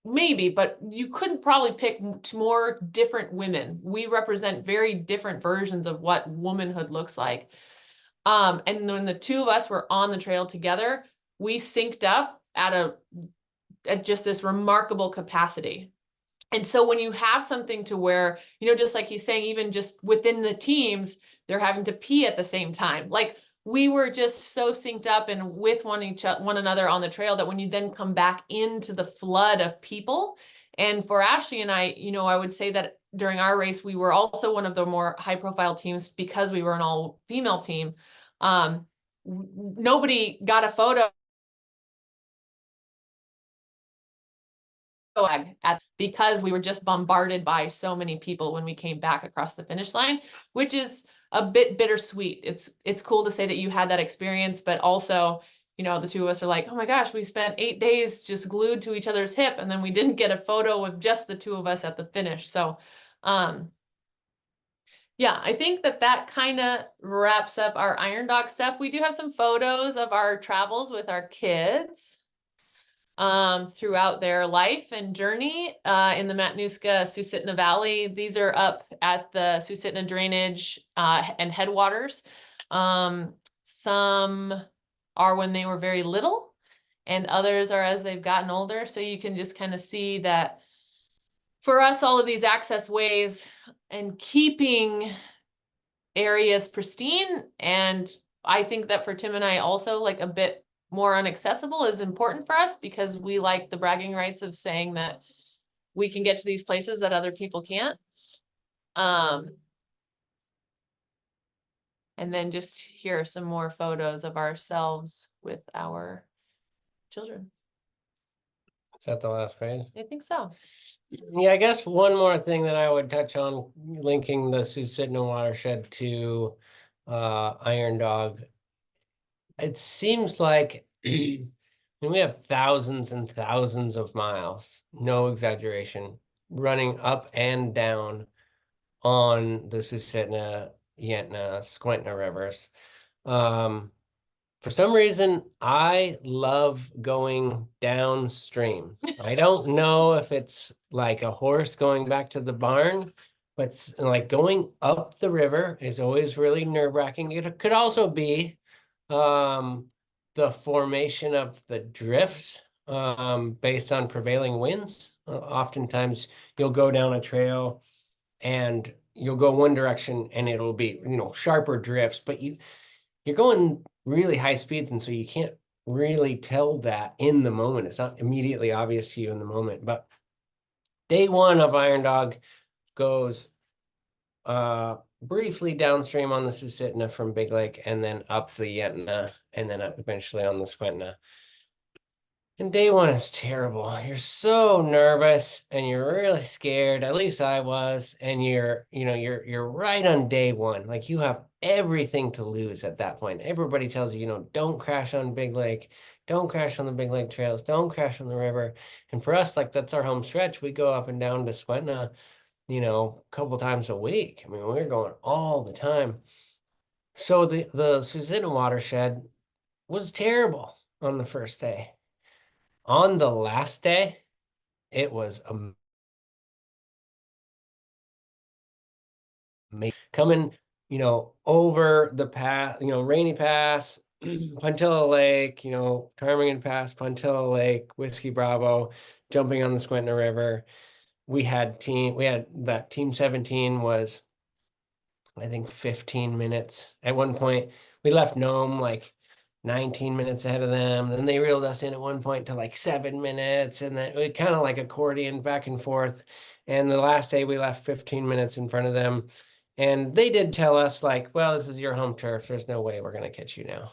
probably pick more different women. We represent very different versions of what womanhood looks like. And when the two of us were on the trail together, we synced up at just this remarkable capacity. And so when you have something to where, you know, just like he's saying, even just within the teams, they're having to pee at the same time. Like we were just so synced up and with one another on the trail that when you then come back into the flood of people. And for Ashley and I, you know, I would say that during our race, we were also one of the more high profile teams because we were an all female team. Nobody got a photo because we were just bombarded by so many people when we came back across the finish line, which is a bit bittersweet. It's cool to say that you had that experience, but also, you know, the two of us are like, oh my gosh, we spent 8 days just glued to each other's hip, and then we didn't get a photo with just the two of us at the finish. So, yeah, I think that kind of wraps up our Iron Dog stuff. We do have some photos of our travels with our kids throughout their life and journey in the Matanuska Susitna Valley. These are up at the Susitna Drainage and Headwaters. Some are when they were very little, and others are as they've gotten older. So you can just kind of see that for us, all of these access ways and keeping areas pristine. And I think that for Tim and I also, like, a bit more inaccessible is important for us, because we like the bragging rights of saying that we can get to these places that other people can't. And then just here are some more photos of ourselves with our children. Is that the last page? I think so. Yeah, I guess one more thing that I would touch on, linking the Susitna watershed to Iron Dog. it seems like we have thousands and thousands of miles, no exaggeration, running up and down on the Susitna, Yentna, Squintna rivers. For some reason, I love going downstream. I don't know if it's like a horse going back to the barn, but like going up the river is always really nerve-wracking. It could also be the formation of the drifts based on prevailing winds. Oftentimes, you'll go down a trail and you'll go one direction and it'll be, sharper drifts, but you're going really high speeds, and so you can't really tell that in the moment. It's not immediately obvious to you in the moment. But day one of Iron Dog goes briefly downstream on the Susitna from Big Lake, and then up the Yentna, and then up eventually on the Squintna. And day one is terrible. You're so nervous and you're really scared. At least I was. And you're right on day one. Like you have everything to lose at that point. Everybody tells you, don't crash on Big Lake. Don't crash on the Big Lake trails. Don't crash on the river. And for us, like that's our home stretch. We go up and down to Squintna, a couple times a week. I mean, we're going all the time. So the Susitna watershed was terrible on the first day. On the last day, it was amazing. Coming, over the pass, Rainy Pass, Puntilla Lake, Ptarmigan Pass, Puntilla Lake, Whiskey Bravo, jumping on the Squintna River. We had that team 17 was, I think, 15 minutes. At one point, we left Nome like 19 minutes ahead of them. Then they reeled us in at one point to like 7 minutes, and then it kind of like accordion back and forth. And the last day we left 15 minutes in front of them. And they did tell us like, well, this is your home turf. There's no way we're going to catch you now.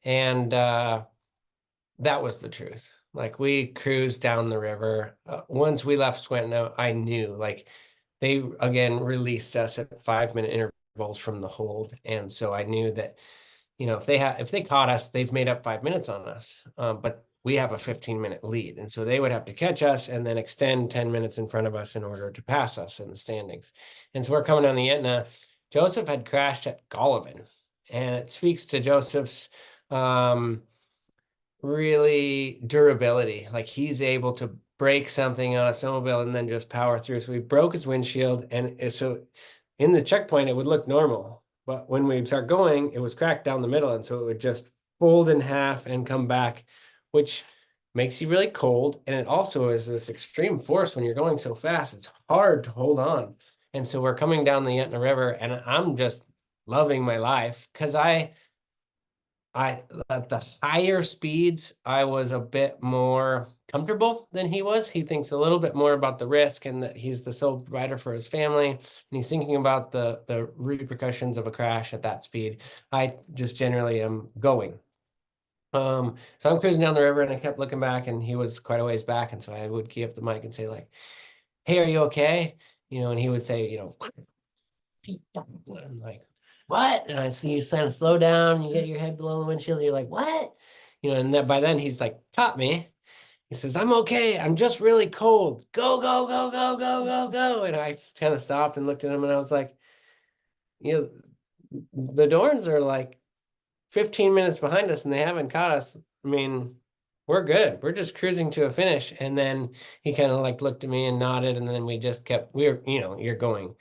And that was the truth. Like we cruised down the river. Once we left Squintna, I knew like they again released us at 5-minute intervals from the hold. And so I knew that if they caught us, they've made up 5 minutes on us. But we have a 15-minute lead. And so they would have to catch us and then extend 10 minutes in front of us in order to pass us in the standings. And so we're coming down the Yentna. Joseph had crashed at Golovin. And it speaks to Joseph's really durability. Like he's able to break something on a snowmobile and then just power through. So he broke his windshield. And so in the checkpoint, it would look normal. But when we'd start going, it was cracked down the middle. And so it would just fold in half and come back, which makes you really cold. And it also is this extreme force when you're going so fast. It's hard to hold on. And so we're coming down the Yentna River, and I'm just loving my life because I at the higher speeds, I was a bit more comfortable than he was. He thinks a little bit more about the risk and that he's the sole provider for his family. And he's thinking about the repercussions of a crash at that speed. I just generally am going. So I'm cruising down the river and I kept looking back and he was quite a ways back. And so I would key up the mic and say like, hey, are you okay? And he would say, I'm like, what? And I see you kind of slow down, you get your head below the windshield, you're like, what? And that by then he's like, caught me. He says, I'm okay. I'm just really cold. Go, go, go, go, go, go, go. And I just kind of stopped and looked at him and I was like, the Dorns are like 15 minutes behind us and they haven't caught us. I mean, we're good. We're just cruising to a finish. And then he kind of like looked at me and nodded. And then we just kept, you're going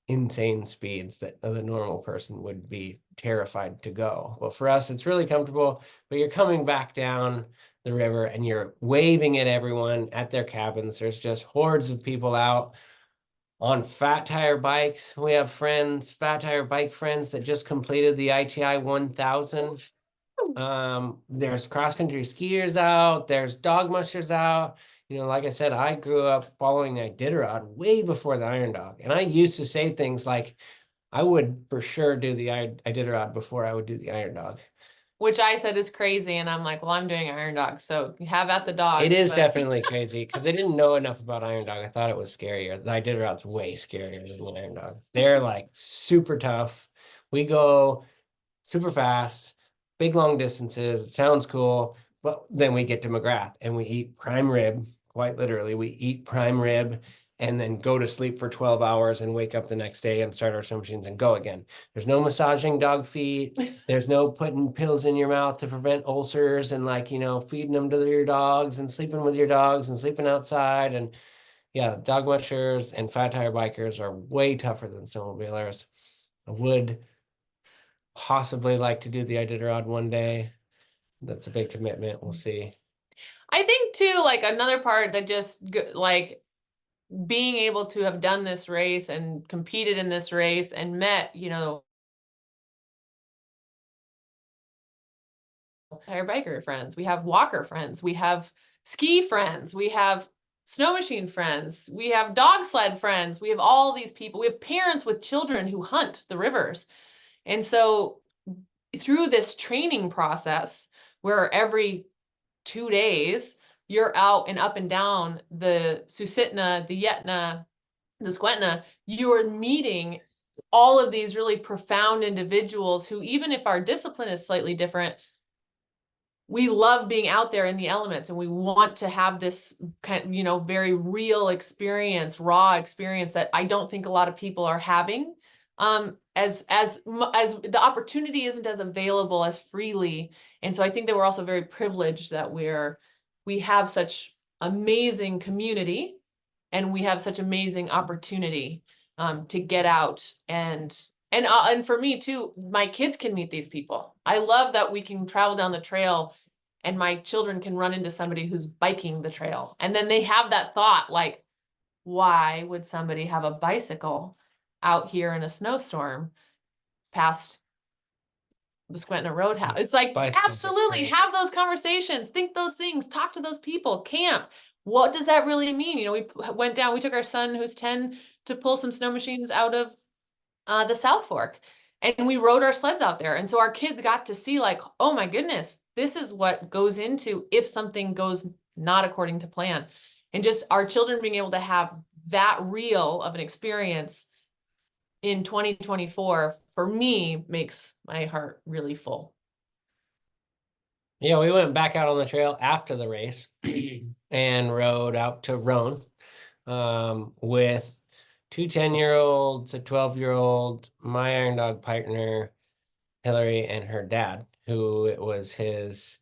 insane speeds that the normal person would be terrified to go. Well, for us, it's really comfortable, but you're coming back down the river and you're waving at everyone at their cabins. There's just hordes of people out on fat tire bikes. We have fat tire bike friends that just completed the ITI 1000. There's cross-country skiers out, there's dog mushers out. Like I said, I grew up following the Iditarod way before the Iron Dog. And I used to say things like, I would for sure do the Iditarod before I would do the Iron Dog. Which I said is crazy. And I'm like, well, I'm doing Iron Dog. So have at the dogs. It is definitely crazy because I didn't know enough about Iron Dog. I thought it was scarier. The Iditarod's way scarier than the Iron Dog. They're like super tough. We go super fast. big long distances. It sounds cool, but then we get to McGrath and we eat prime rib, quite literally. We eat prime rib and then go to sleep for 12 hours and wake up the next day and start our swim machines and go again. There's no massaging dog feet. There's no putting pills in your mouth to prevent ulcers and like, feeding them to your dogs and sleeping with your dogs and sleeping outside. And yeah, dog mushers and fat tire bikers are way tougher than snowmobilers. I would possibly like to do the Iditarod one day. That's a big commitment. We'll see. I think too, like another part that just like being able to have done this race and competed in this race and met, tire biker friends, we have walker friends, we have ski friends, we have snow machine friends, we have dog sled friends, we have all these people, we have parents with children who hunt the rivers. And so through this training process where every 2 days you're out and up and down the Susitna, the Yetna, the Skwentna, you're meeting all of these really profound individuals who, even if our discipline is slightly different, we love being out there in the elements and we want to have this kind of, very real experience, raw experience that I don't think a lot of people are having. As the opportunity isn't as available as freely. And so I think that we're also very privileged that we have such amazing community and we have such amazing opportunity to get out and for me too, my kids can meet these people. I love that we can travel down the trail and my children can run into somebody who's biking the trail. And then they have that thought like, why would somebody have a bicycle out here in a snowstorm past the Skwentna Roadhouse? It's like, absolutely have those conversations, think those things, talk to those people, camp. What does that really mean? We went down, we took our son who's 10 to pull some snow machines out of the South Fork. And we rode our sleds out there. And so our kids got to see like, oh my goodness, this is what goes into if something goes not according to plan. And just our children being able to have that real of an experience in 2024, for me, makes my heart really full. Yeah, we went back out on the trail after the race and rode out to Roan with two 10-year-olds, a 12-year-old, my Iron Dog partner, Hillary, and her dad, who it was his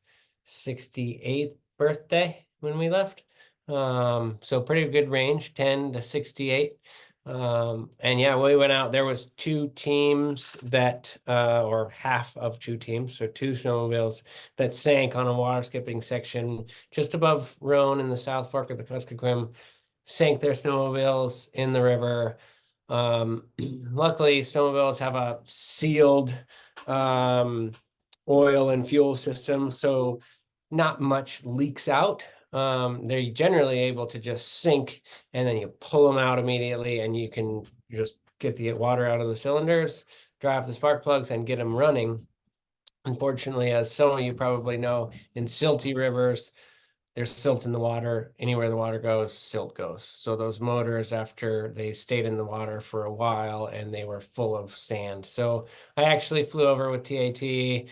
68th birthday when we left. So pretty good range, 10 to 68. And yeah, we went out, there was two teams that, or half of two teams, so two snowmobiles that sank on a water skipping section just above Roan in the South Fork of the Kuskokwim, sank their snowmobiles in the river. Luckily, snowmobiles have a sealed oil and fuel system, so not much leaks out. They're generally able to just sink and then you pull them out immediately and you can just get the water out of the cylinders, dry off the spark plugs and get them running. Unfortunately, as some of you probably know, in silty rivers, there's silt in the water. Anywhere the water goes, silt goes. So those motors, after they stayed in the water for a while and they were full of sand. So I actually flew over with TAT,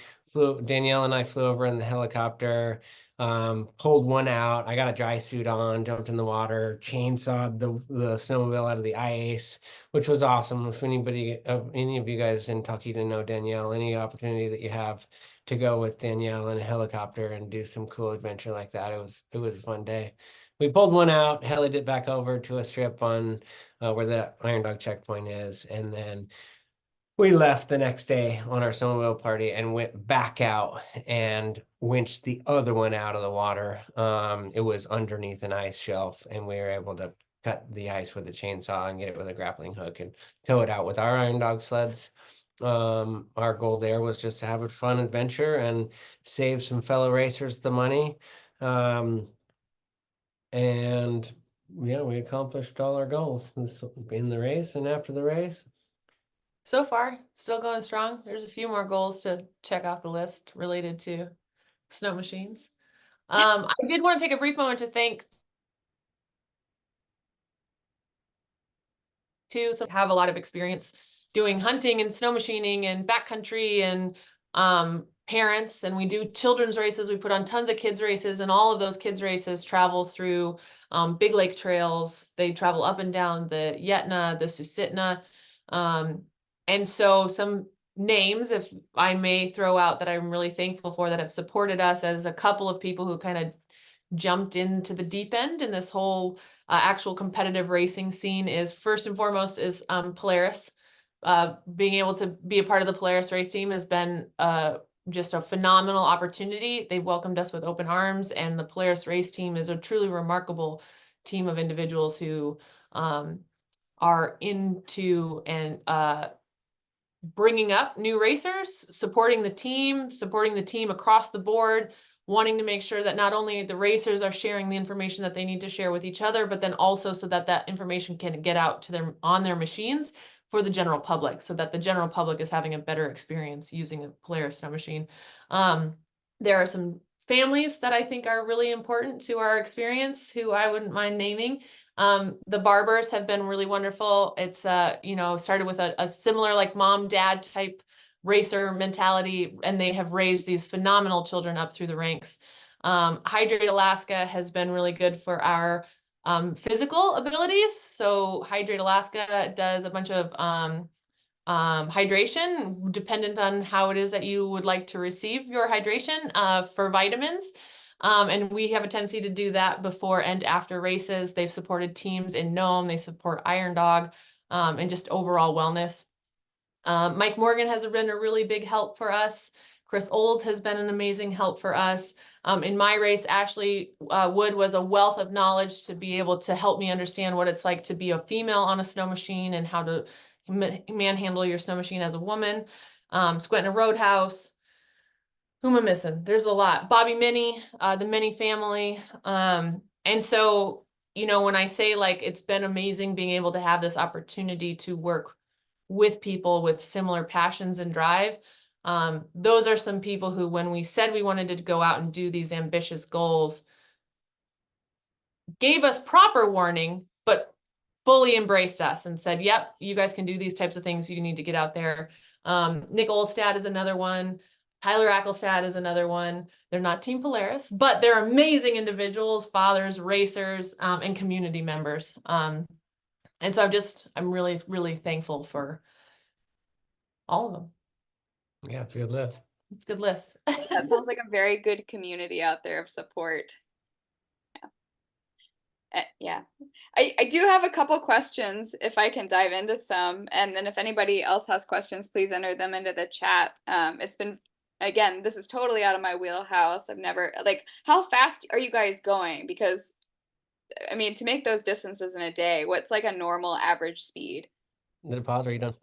Danielle and I flew over in the helicopter, pulled one out. I got a dry suit on, jumped in the water, chainsawed the snowmobile out of the ice, which was awesome. If any of you guys in Talkeetna know Danielle, any opportunity that you have to go with Danielle in a helicopter and do some cool adventure like that, it was a fun day. We pulled one out, helied it back over to a strip on where the Iron Dog checkpoint is, and then we left the next day on our snowmobile party and went back out and winched the other one out of the water. It was underneath an ice shelf, and we were able to cut the ice with a chainsaw and get it with a grappling hook and tow it out with our Iron Dog sleds. Our goal there was just to have a fun adventure and save some fellow racers the money. And yeah, we accomplished all our goals in the race and after the race. So far, still going strong. There's a few more goals to check off the list related to snow machines. I did want to take a brief moment to thank some have a lot of experience doing hunting and snow machining and backcountry and parents, and we do children's races. We put on tons of kids races, and all of those kids races travel through big lake trails. They travel up and down the Yetna, the Susitna. And so some names, if I may throw out, that I'm really thankful for that have supported us as a couple of people who kind of jumped into the deep end in this whole actual competitive racing scene is first and foremost is Polaris. Being able to be a part of the Polaris race team has been just a phenomenal opportunity. They've welcomed us with open arms, and the Polaris race team is a truly remarkable team of individuals who are into and bringing up new racers, supporting the team across the board, wanting to make sure that not only the racers are sharing the information that they need to share with each other, but then also so that that information can get out to them on their machines for the general public, so that the general public is having a better experience using a Polaris snow machine. There are some families that I think are really important to our experience who I wouldn't mind naming. The Barbers have been really wonderful. It's started with a similar like mom dad type racer mentality, and they have raised these phenomenal children up through the ranks. Hydrate Alaska has been really good for our physical abilities. So Hydrate Alaska does a bunch of hydration dependent on how it is that you would like to receive your hydration for vitamins. And we have a tendency to do that before and after races. They've supported teams in Nome, they support Iron Dog, and just overall wellness. Mike Morgan has been a really big help for us. Chris Old has been an amazing help for us. In my race, Ashley Wood was a wealth of knowledge to be able to help me understand what it's like to be a female on a snow machine and how to manhandle your snow machine as a woman. Squintin Roadhouse. Who am I missing? There's a lot. Bobby Minnie, the Minnie family. And so, when I say like it's been amazing being able to have this opportunity to work with people with similar passions and drive, those are some people who, when we said we wanted to go out and do these ambitious goals, gave us proper warning, but fully embraced us and said, yep, you guys can do these types of things. You need to get out there. Nick Olstad is another one. Tyler Ackelstad is another one. They're not Team Polaris, but they're amazing individuals, fathers, racers, and community members. And so I'm really, really thankful for all of them. Yeah, it's a good list. It's a good list. That sounds like a very good community out there of support. Yeah. I do have a couple questions if I can dive into some, and then if anybody else has questions, please enter them into the chat. It's been, again, this is totally out of my wheelhouse. I've never, how fast are you guys going? Because I mean, to make those distances in a day, what's like a normal average speed? Did it pause? Are you done?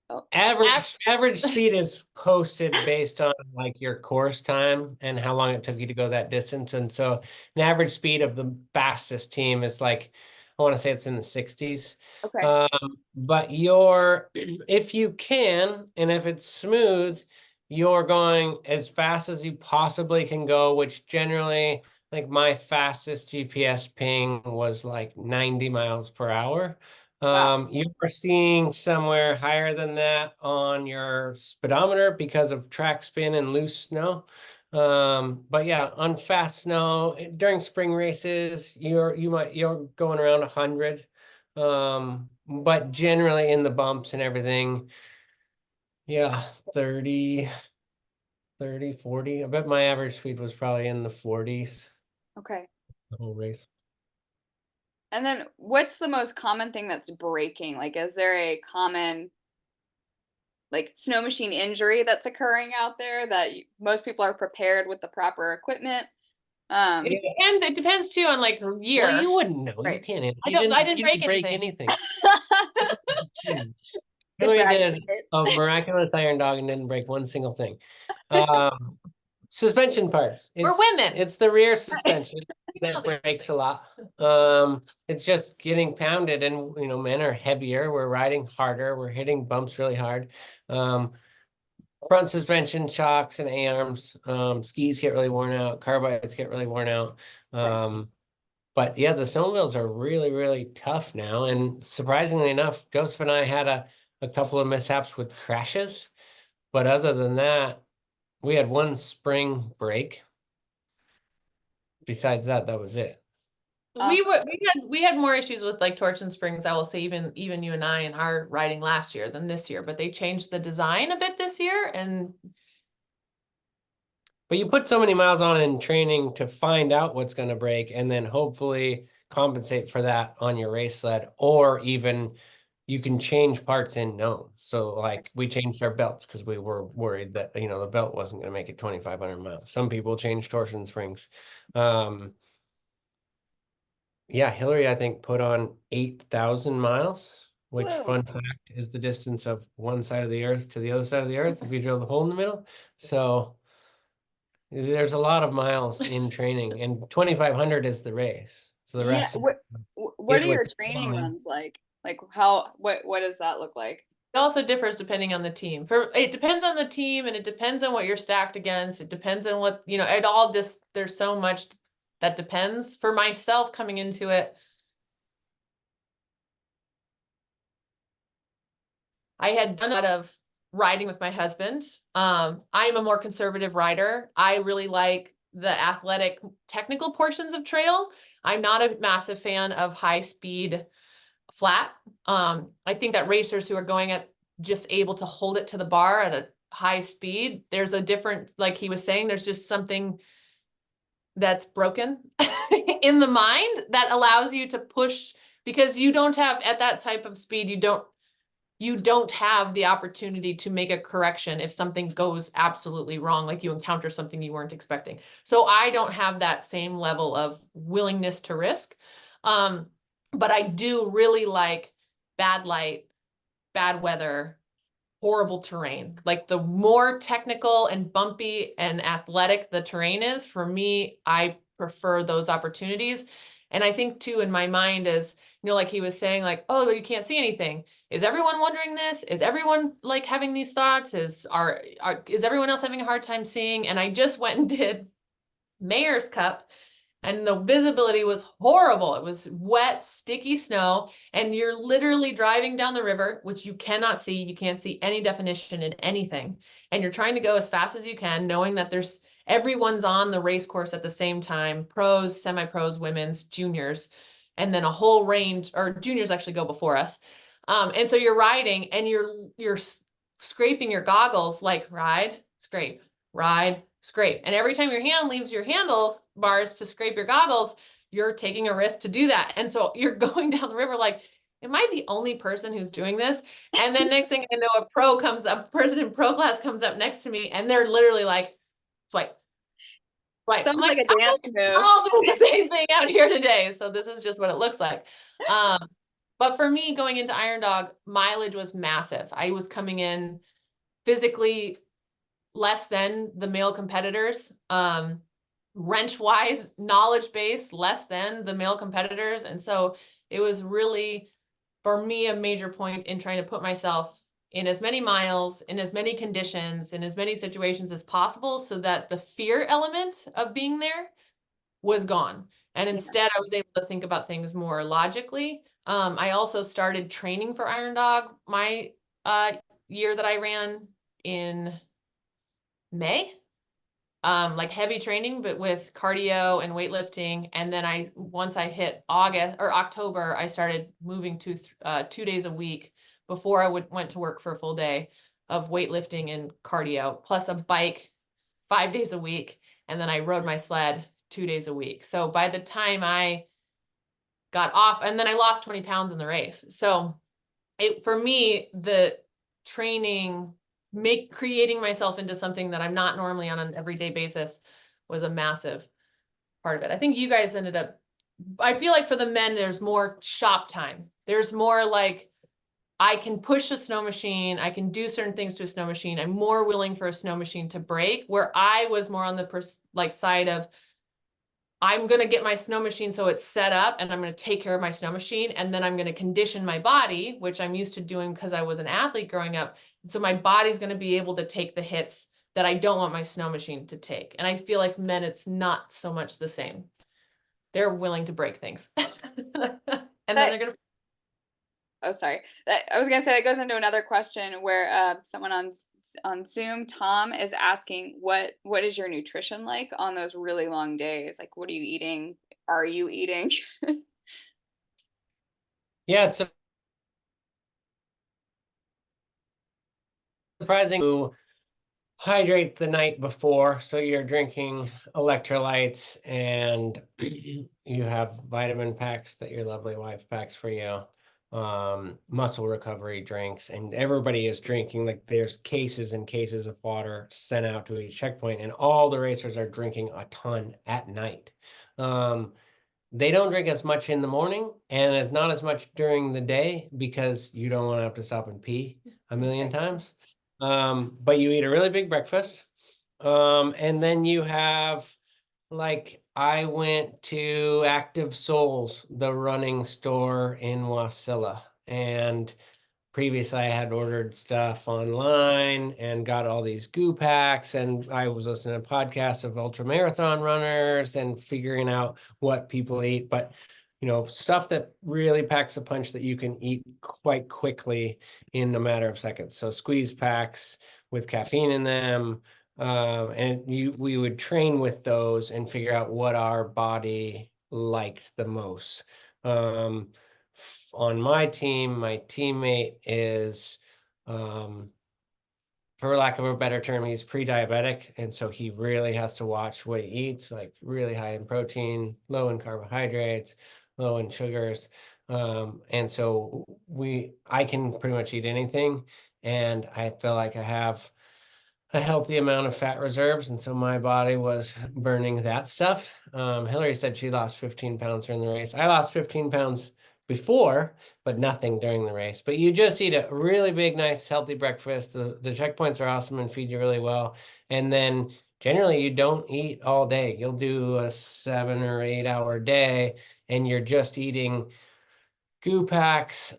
Oh. Average speed is posted based on like your course time and how long it took you to go that distance. And so an average speed of the fastest team is like, I want to say it's in the 60s. Okay. But if you can, and if it's smooth, you're going as fast as you possibly can go, which generally, like my fastest GPS ping was like 90 miles per hour. Wow. You are seeing somewhere higher than that on your speedometer because of track spin and loose snow. But yeah, on fast snow during spring races, you're going around 100. But generally in the bumps and everything, yeah, 30, 40. I bet my average speed was probably in the 40s Okay. the whole race. And then what's the most common thing that's breaking? Like, is there a common snow machine injury that's occurring out there that most people are prepared with the proper equiment? It depends too on like year. Well, you wouldn't know. Right. You can't. I didn't break anything. Hillarie did a miraculous Iron Dog and didn't break one single thing. Suspension parts. We're women. It's the rear suspension that breaks a lot. It's just getting pounded, and men are heavier. We're riding harder. We're hitting bumps really hard. Front suspension, shocks, and A-arms. Skis get really worn out. Carbides get really worn out. But yeah, the snowmobiles are really, really tough now. And surprisingly enough, Joseph and I had a couple of mishaps with crashes. But other than that, we had one spring break. Besides that, that was it. We had more issues with like Torch and Springs, I will say, even you and I in our riding last year than this year, but they changed the design a bit this year. But you put so many miles on in training to find out what's going to break and then hopefully compensate for that on your race sled, or even you can change parts in known. So like we changed our belts because we were worried that, you know, the belt wasn't going to make it 2,500 miles. Some people change torsion springs. Yeah, Hillarie, I think, put on 8,000 miles, which, Whoa. fun fact, is the distance of one side of the earth to the other side of the earth if you drill the hole in the middle. So there's a lot of miles in training, and 2,500 is the race. So the Yeah. rest of What are with your the training fun. runs like? Like how, what does that look like? It also differs depending on the team. It depends on the team, and it depends on what you're stacked against. It depends on what, you know, it all just, there's so much that depends. For myself coming into it, I had done a lot of riding with my husband. I'm a more conservative rider. I really like the athletic technical portions of trail. I'm not a massive fan of high speed flat. I think that racers who are going at just able to hold it to the bar at a high speed, there's a different, like he was saying, there's just something that's broken in the mind that allows you to push, because you don't have, at that type of speed, you don't have the opportunity to make a correction if something goes absolutely wrong, like you encounter something you weren't expecting. So I don't have that same level of willingness to risk. But I do really like bad light, bad weather, horrible terrain. Like the more technical and bumpy and athletic the terrain is, for me, I prefer those opportunities. And I think too, in my mind is, you know, like he was saying, like, oh, you can't see anything. Is everyone wondering this? Is everyone like having these thoughts? Is everyone else having a hard time seeing? And I just went and did Mayor's Cup, and the visibility was horrible. It was wet, sticky snow, and you're literally driving down the river, which you cannot see. You can't see any definition in anything. And you're trying to go as fast as you can, knowing that everyone's on the race course at the same time, pros, semi-pros, women's, juniors, and then a whole range, or juniors actually go before us. And so you're riding and you're scraping your goggles, like ride, scrape, ride, scrape. And every time your hand leaves your handles bars to scrape your goggles, you're taking a risk to do that. And so you're going down the river like, am I the only person who's doing this? And then next thing I know, a person in pro class comes up next to me, and they're literally like, swipe, swipe. Sounds I'm like like, a dance move. all doing the same thing out here today. So this is just what it looks like. But for me, going into Iron Dog, mileage was massive. I was coming in physically less than the male competitors. Wrench wise, knowledge base less than the male competitors. And so it was really, for me, a major point in trying to put myself in as many miles, in as many conditions, in as many situations as possible, so that the fear element of being there was gone. And instead, I was able to think about things more logically. I also started training for Iron Dog my year that I ran in May. Like heavy training, but with cardio and weightlifting. And then once I hit August or October, I started moving to 2 days a week before I went to work for a full day of weightlifting and cardio, plus a bike 5 days a week. And then I rode my sled 2 days a week. So by the time I got off, and then I lost 20 pounds in the race. So for me, the training, creating myself into something that I'm not normally on an everyday basis was a massive part of it. I think you guys ended up, I feel like for the men, there's more shop time. There's more like, I can push a snow machine. I can do certain things to a snow machine. I'm more willing for a snow machine to break, where I was more on the side of, I'm going to get my snow machine so it's set up, and I'm going to take care of my snow machine, and then I'm going to condition my body, which I'm used to doing because I was an athlete growing up. So my body's going to be able to take the hits that I don't want my snow machine to take. And I feel like men, it's not so much the same. They're willing to break things. And then they're going to. Oh, sorry. I was gonna say that goes into another question where someone on Zoom, Tom, is asking what is your nutrition like on those really long days? Like, what are you eating? Are you eating? Yeah, it's surprising to hydrate the night before. So you're drinking electrolytes and you have vitamin packs that your lovely wife packs for you, muscle recovery drinks, and everybody is drinking. Like there's cases and cases of water sent out to each checkpoint, and all the racers are drinking a ton at night. They don't drink as much in the morning and it's not as much during the day because you don't want to have to stop and pee a million times. But you eat a really big breakfast. And then you have, like, I went to Active Souls, the running store in Wasilla, and previously I had ordered stuff online and got all these goo packs, and I was listening to podcasts of ultra marathon runners and figuring out what people eat. But stuff that really packs a punch that you can eat quite quickly in a matter of seconds. So squeeze packs with caffeine in them. And we would train with those and figure out what our body liked the most. On my team, my teammate is, for lack of a better term, he's pre-diabetic, and so he really has to watch what he eats, like really high in protein, low in carbohydrates, low in sugars. And so I can pretty much eat anything, and I feel like I have a healthy amount of fat reserves, and so my body was burning that stuff. Hillarie said she lost 15 pounds during the race. I lost 15 pounds before, but nothing during the race. But you just eat a really big, nice, healthy breakfast. The checkpoints are awesome and feed you really well. And then generally you don't eat all day. You'll do a 7 or 8 hour day, and you're just eating goo packs,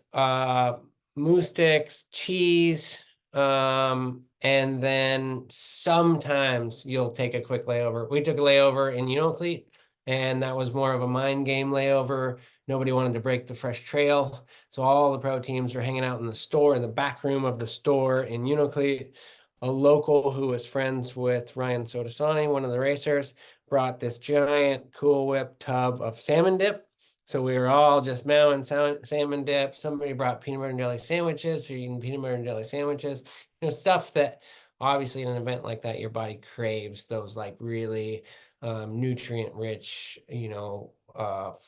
moose sticks, cheese, and then sometimes you'll take a quick layover. We took a layover in Unalakleet, and that was more of a mind game layover. Nobody wanted to break the fresh trail, so all the pro teams were hanging out in the store, in the back room of the store in Unalakleet. A local who was friends with Ryan Sodasani, one of the racers, brought this giant Cool Whip tub of salmon dip. So we were all just mowing salmon dip. Somebody brought peanut butter and jelly sandwiches, so you're eating peanut butter and jelly sandwiches. Stuff that obviously in an event like that, your body craves those like really nutrient rich,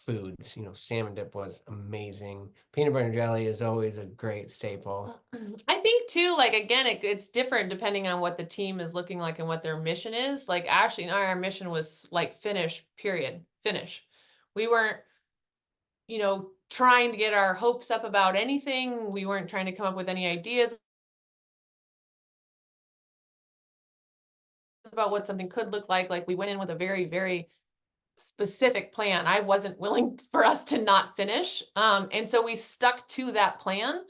foods. Salmon dip was amazing. Peanut butter and jelly is always a great staple. I think too, like, again, it's different depending on what the team is looking like and what their mission is. Like Ashley and I, our mission was like finish, period, finish. We weren't, trying to get our hopes up about anything. We weren't trying to come up with any ideas about what something could look like. Like we went in with a very, very specific plan. I wasn't willing for us to not finish. And so we stuck to that plan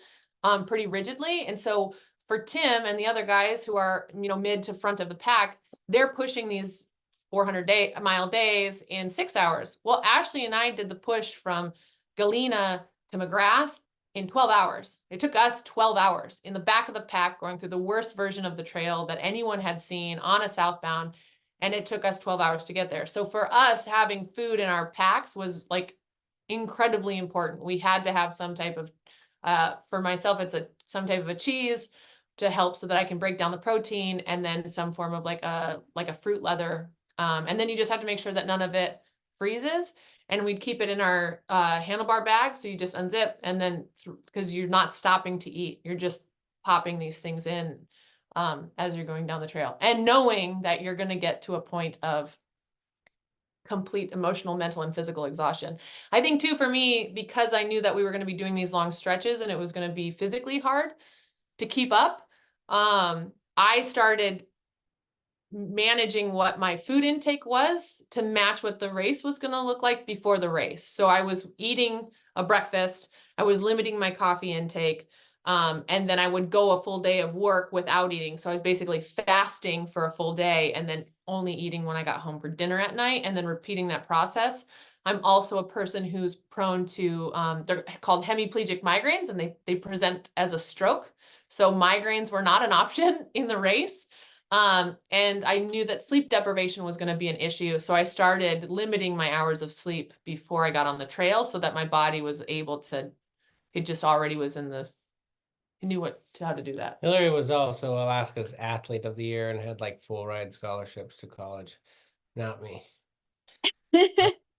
pretty rigidly. And so for Tim and the other guys who are, mid to front of the pack, they're pushing these 400-mile days in 6 hours. Well, Ashley and I did the push from Galena to McGrath in 12 hours. It took us 12 hours in the back of the pack, going through the worst version of the trail that anyone had seen on a southbound. And it took us 12 hours to get there. So for us, having food in our packs was like incredibly important. We had to have some type of, for myself, it's some type of a cheese to help so that I can break down the protein, and then some form of like a fruit leather. And then you just have to make sure that none of it freezes. And we'd keep it in our handlebar bag. So you just unzip, and then because you're not stopping to eat, you're just popping these things in as you're going down the trail, and knowing that you're going to get to a point of complete emotional, mental, and physical exhaustion. I think too, for me, because I knew that we were going to be doing these long stretches and it was going to be physically hard to keep up, I started managing what my food intake was to match what the race was going to look like before the race. So I was eating a breakfast, I was limiting my coffee intake, and then I would go a full day of work without eating. So I was basically fasting for a full day and then only eating when I got home for dinner at night, and then repeating that process I'm also a person who's prone to, they're called hemiplegic migraines, and they present as a stroke. So migraines were not an option in the race. And I knew that sleep deprivation was going to be an issue. So I started limiting my hours of sleep before I got on the trail so that my body was able to, it just already was in the, it knew how to do that. Hillarie was also Alaska's Athlete of the Year and had like full ride scholarships to college. Not me.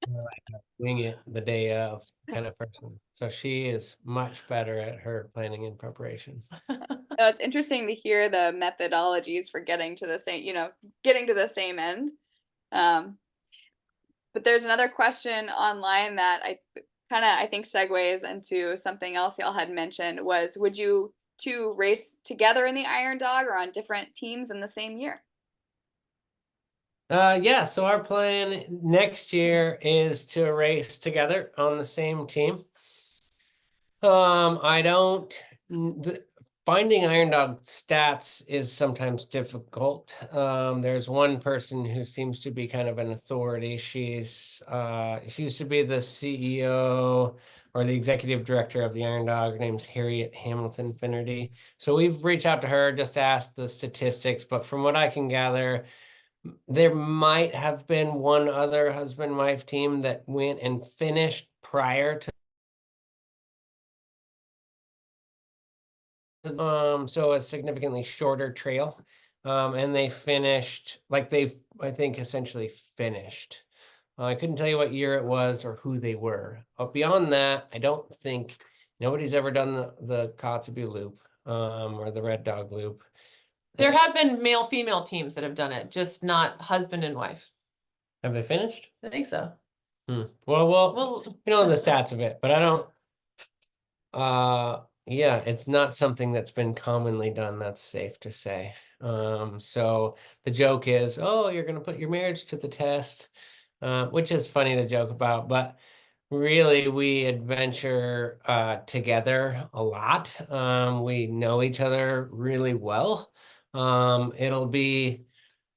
More like a wing it the day of kind of person. So she is much better at her planning and preparation. It's interesting to hear the methodologies for getting to the same, getting to the same end. But there's another question online that I think segues into something else y'all had mentioned was, would you two race together in the Iron Dog or on different teams in the same year? Yeah, so our plan next year is to race together on the same team. I don't finding Iron Dog stats is sometimes difficult. There's one person who seems to be kind of an authority. She used to be the CEO or the executive director of the Iron Dog. Her name's Harriet Hamilton Finnerty. So we've reached out to her just to ask the statistics, but from what I can gather, there might have been one other husband-wife team that went and finished prior to so a significantly shorter trail. And they finished like I think essentially finished. I couldn't tell you what year it was or who they were. But beyond that, I don't think nobody's ever done the Kotzebue Loop or the Red Dog Loop. There have been male-female teams that have done it, just not husband and wife. Have they finished? I think so. Well, you know the stats of it, but I don't. Yeah, it's not something that's been commonly done. That's safe to say. So the joke is, oh, you're gonna put your marriage to the test, which is funny to joke about, but really we adventure together a lot. We know each other really well. It'll be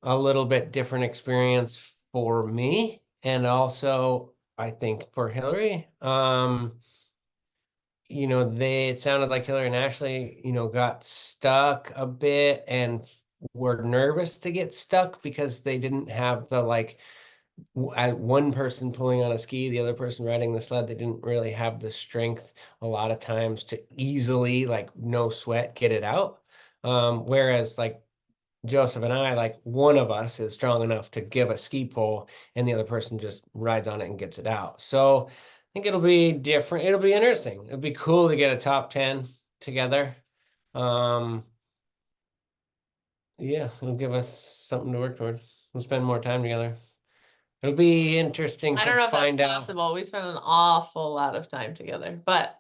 a little bit different experience for me and also I think for Hillarie. It sounded like Hillarie and Ashley, got stuck a bit and were nervous to get stuck because they didn't have the one person pulling on a ski, the other person riding the sled. They didn't really have the strength a lot of times to easily, like no sweat, get it out. Whereas like Joseph and I, like one of us is strong enough to give a ski pole and the other person just rides on it and gets it out. So I think it'll be different. It'll be interesting. It'll be cool to get a top 10 together. Yeah, it'll give us something to work towards. We'll spend more time together. It'll be interesting I don't know to if that's find out. possible. We spend an awful lot of time together, but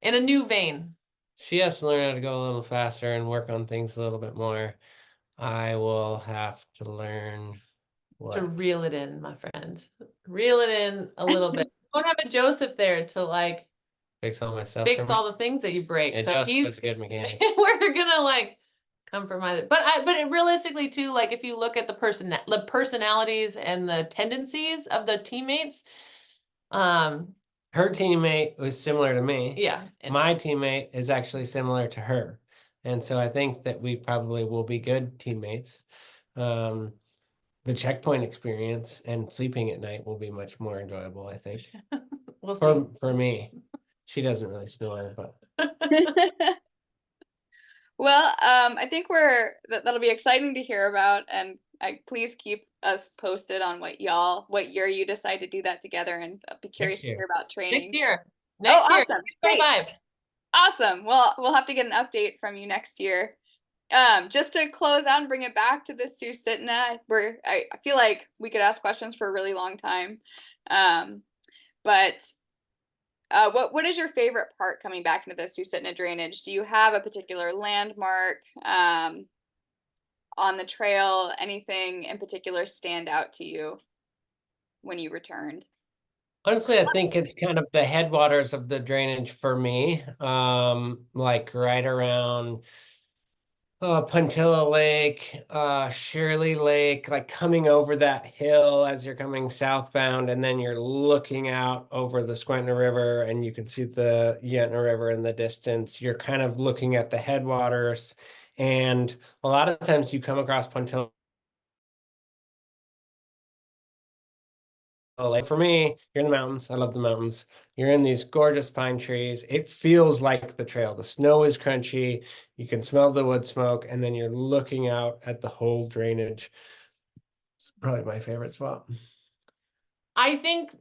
in a new vein. She has to learn how to go a little faster and work on things a little bit more. I will have to learn To reel it in, my friend. Reel it in a little bit. You don't have a Joseph there to like fix all my stuff. Fix all the things that you break. And so Joseph is a good mechanic. We're gonna like compromise it. But realistically too, like if you look at the personalities and the tendencies of the teammates, her teammate was similar to me. Yeah. My teammate is actually similar to her. And so I think that we probably will be good teammates. The checkpoint experience and sleeping at night will be much more enjoyable, I think. We'll see. For me. She doesn't really snore, but well, I think that'll be exciting to hear about, and please keep us posted on what year you decide to do that together, and I'll be curious to hear about training. Next year. Awesome. Great. Awesome. Well, we'll have to get an update from you next year. Just to close out and bring it back to the Susitna, I feel like we could ask questions for a really long time. But what is your favorite part coming back into the Susitna drainage? Do you have a particular landmark on the trail? Anything in particular stand out to you when you returned? Honestly, I think it's kind of the headwaters of the drainage for me. Like right around Puntilla Lake, Shirley Lake, like coming over that hill as you're coming southbound, and then you're looking out over the Susitna River and you can see the Yentna River in the distance. You're kind of looking at the headwaters, and a lot of times you come across Puntilla Lake. For me, you're in the mountains. I love the mountains. You're in these gorgeous pine trees. It feels like the trail. The snow is crunchy. You can smell the wood smoke, and then you're looking out at the whole drainage. It's probably my favorite spot. I think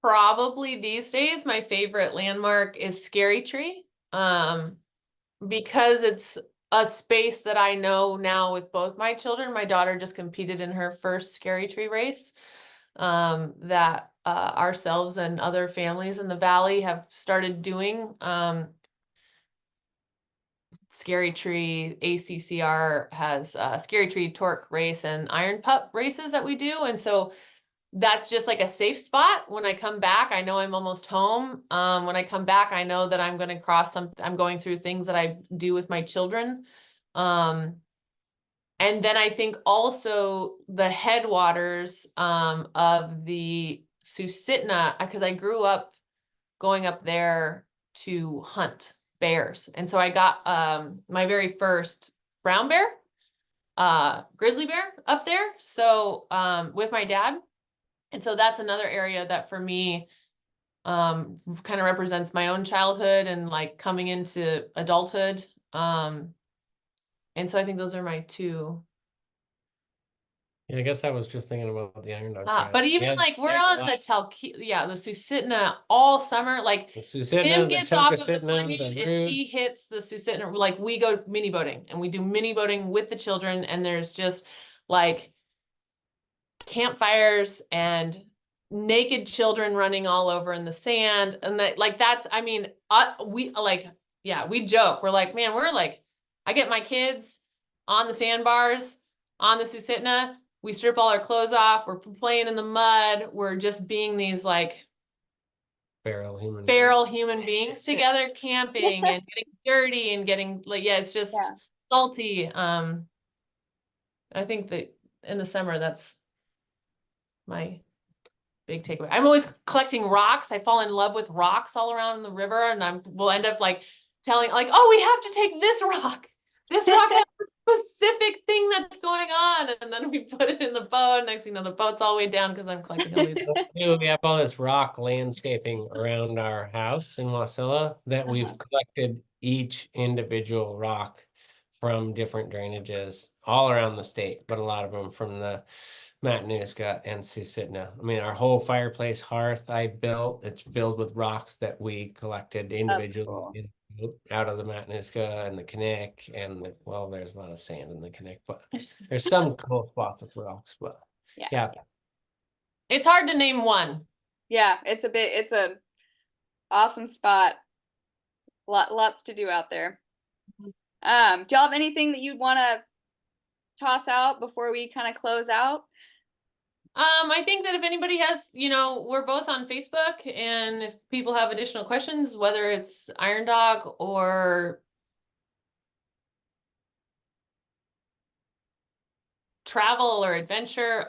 probably these days my favorite landmark is Scary Tree, because it's a space that I know now with both my children. My daughter just competed in her first Scary Tree race, that ourselves and other families in the valley have started doing. Scary Tree ACCR has Scary Tree Torque race and Iron Pup races that we do, and so that's just like a safe spot. When I come back, I know I'm almost home. When I come back, I know that I'm going to I'm going through things that I do with my children. And then I think also the headwaters of the Susitna, because I grew up going up there to hunt bears. And so I got my very first brown bear, grizzly bear up there. So with my dad. And so that's another area that for me kind of represents my own childhood and like coming into adulthood. And so I think those are my two. Yeah, I guess I was just thinking about the Iron Dog Trail. But even Yeah, like we're there's a on lot. the Susitna all summer. Like The Tim Susitna, the gets off of the Tokasitna, plane the and Root. he hits the Susitna. Like we go mini boating and we do mini boating with the children, and there's just like campfires and naked children running all over in the sand. And that, like, that's, I mean, we like, yeah, we joke. We're like, man, we're like, I get my kids on the sandbars on the Susitna. We strip all our clothes off. We're playing in the mud. We're just being these like Feral human beings together, camping and getting dirty and getting like, yeah, it's just salty. I think that in the summer, that's my big takeaway. I'm always collecting rocks. I fall in love with rocks all around the river, and we'll end up like telling like, oh, we have to take this rock. This rock has a specific thing that's going on, and then we put it in the boat. Next thing you know, the boat's all the way down because I'm collecting all these. We have all this rock landscaping around our house in Wasilla that we've collected each individual rock from different drainages all around the state, but a lot of them from the Matanuska and Susitna. I mean, our whole fireplace hearth I built, it's filled with rocks that we collected individually out of the Matanuska and the Knik, and well, there's a lot of sand in the Knik, but there's some cool spots of rocks, but yeah. It's hard to name one. Yeah, it's a awesome spot. Lots to do out there. Do y'all have anything that you'd want to toss out before we kind of close out? I think that if anybody has, we're both on Facebook, and if people have additional questions, whether it's Iron Dog or travel or adventure,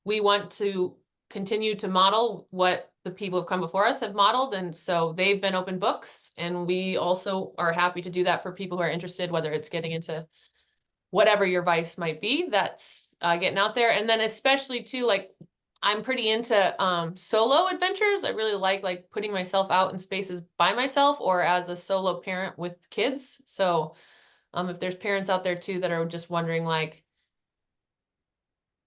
we want to continue to model what the people who've come before us have modeled. And so they've been open books, and we also are happy to do that for people who are interested, whether it's getting into whatever your vice might be, that's getting out there. And then especially too, like I'm pretty into solo adventures. I really like putting myself out in spaces by myself or as a solo parent with kids. So if there's parents out there too that are just wondering like,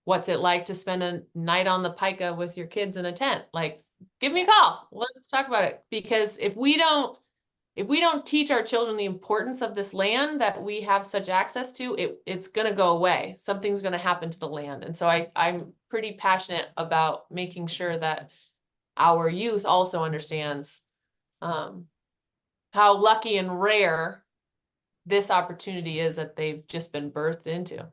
what's it like to spend a night on the Pika with your kids in a tent? Like, give me a call. Let's talk about it. Because if we don't teach our children the importance of this land that we have such access to, it's going to go away. Something's going to happen to the land. And so I'm pretty passionate about making sure that our youth also understands how lucky and rare this opportunity is that they've just been birthed into.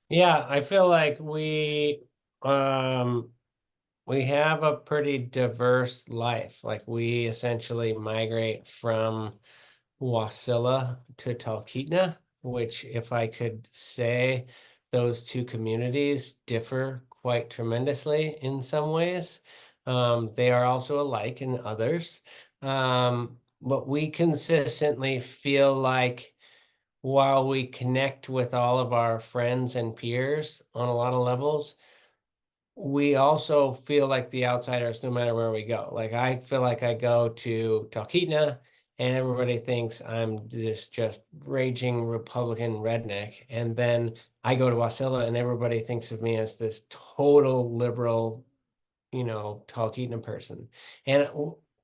Yeah, I feel like we have a pretty diverse life. Like we essentially migrate from Wasilla to Talkeetna, which, if I could say, those two communities differ quite tremendously in some ways. They are also alike in others. But we consistently feel like while we connect with all of our friends and peers on a lot of levels, we also feel like the outsiders no matter where we go. Like, I feel like I go to Talkeetna and everybody thinks I'm this just raging Republican redneck. And then I go to Wasilla and everybody thinks of me as this total liberal, Talkeetna person. And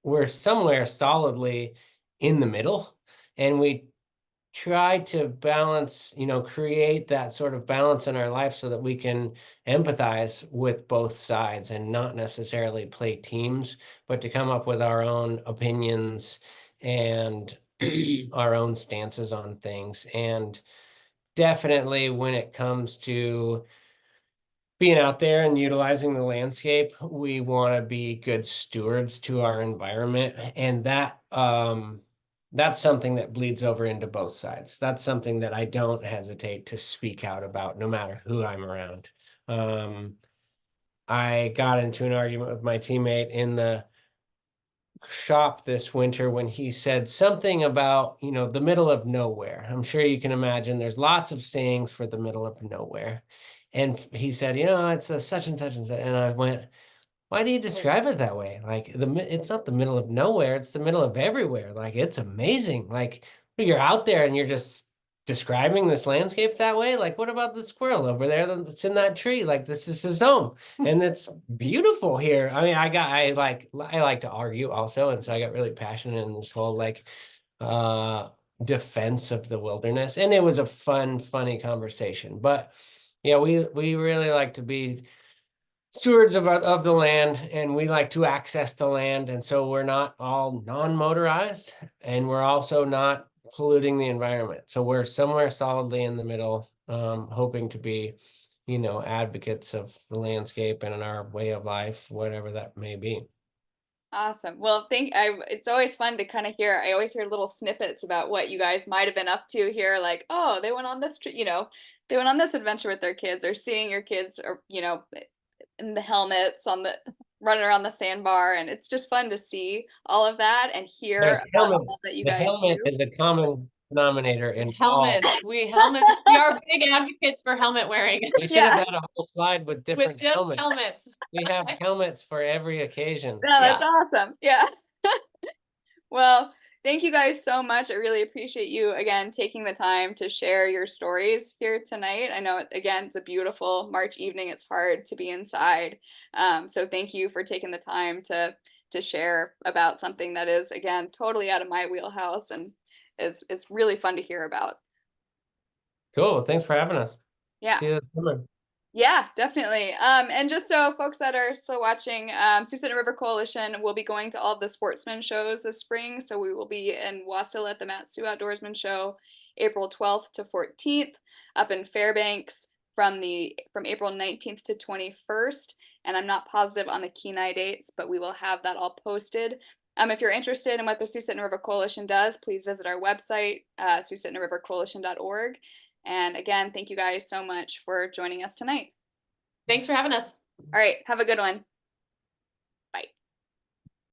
we're somewhere solidly in the middle. And we try to balance, create that sort of balance in our life so that we can empathize with both sides and not necessarily play teams, but to come up with our own opinions and our own stances on things. And definitely when it comes to being out there and utilizing the landscape, we want to be good stewards to our environment. And that's something that bleeds over into both sides. That's something that I don't hesitate to speak out about, no matter who I'm around. I got into an argument with my teammate in the shop this winter when he said something about, the middle of nowhere. I'm sure you can imagine there's lots of sayings for the middle of nowhere. And he said, it's a such and such and such. And I went, why do you describe it that way? Like, it's not the middle of nowhere, it's the middle of everywhere. Like, it's amazing. Like, you're out there and you're just describing this landscape that way. Like, what about the squirrel over there that's in that tree? Like, this is his home. And it's beautiful here. I mean, I like to argue also. And so I got really passionate in this whole defense of the wilderness. And it was a funny conversation. But yeah, we really like to be stewards of the land, and we like to access the land, and so we're not all non-motorized, and we're also not polluting the environment. So we're somewhere solidly in the middle, hoping to be, advocates of the landscape and in our way of life, whatever that may be. Awesome. Well, it's always fun to kind of hear. I always hear little snippets about what you guys might have been up to here. Like, oh, they went on this, they went on this adventure with their kids, or seeing your kids, or, in the helmets running around the sandbar. And it's just fun to see all of that and hear There's about helmets. all that you The guys helmet do. is a common denominator in all. Helmets. We are big advocates for helmet wearing. We should have had a whole slide with different With just helmets. helmets. We have helmets for every occasion. No, that's Yeah. awesome. Yeah. Well, thank you guys so much. I really appreciate you again taking the time to share your stories here tonight. I know, again, it's a beautiful March evening. It's hard to be inside. So thank you for taking the time to share about something that is, again, totally out of my wheelhouse, and it's really fun to hear about. Cool. Thanks for having us. Yeah. See you this summer. Yeah, definitely. And just so folks that are still watching, Susitna River Coalition will be going to all the sportsman shows this spring. So we will be in Wasilla at the Mat-Su Outdoorsman Show, April 12th to 14th, up in Fairbanks from April 19th to 21st. And I'm not positive on the Kenai dates, but we will have that all posted. If you're interested in what the Susitna River Coalition does, please visit our website, susitnarivercoalition.org. And again, thank you guys so much for joining us tonight. Thanks for having us. All right, have a good one.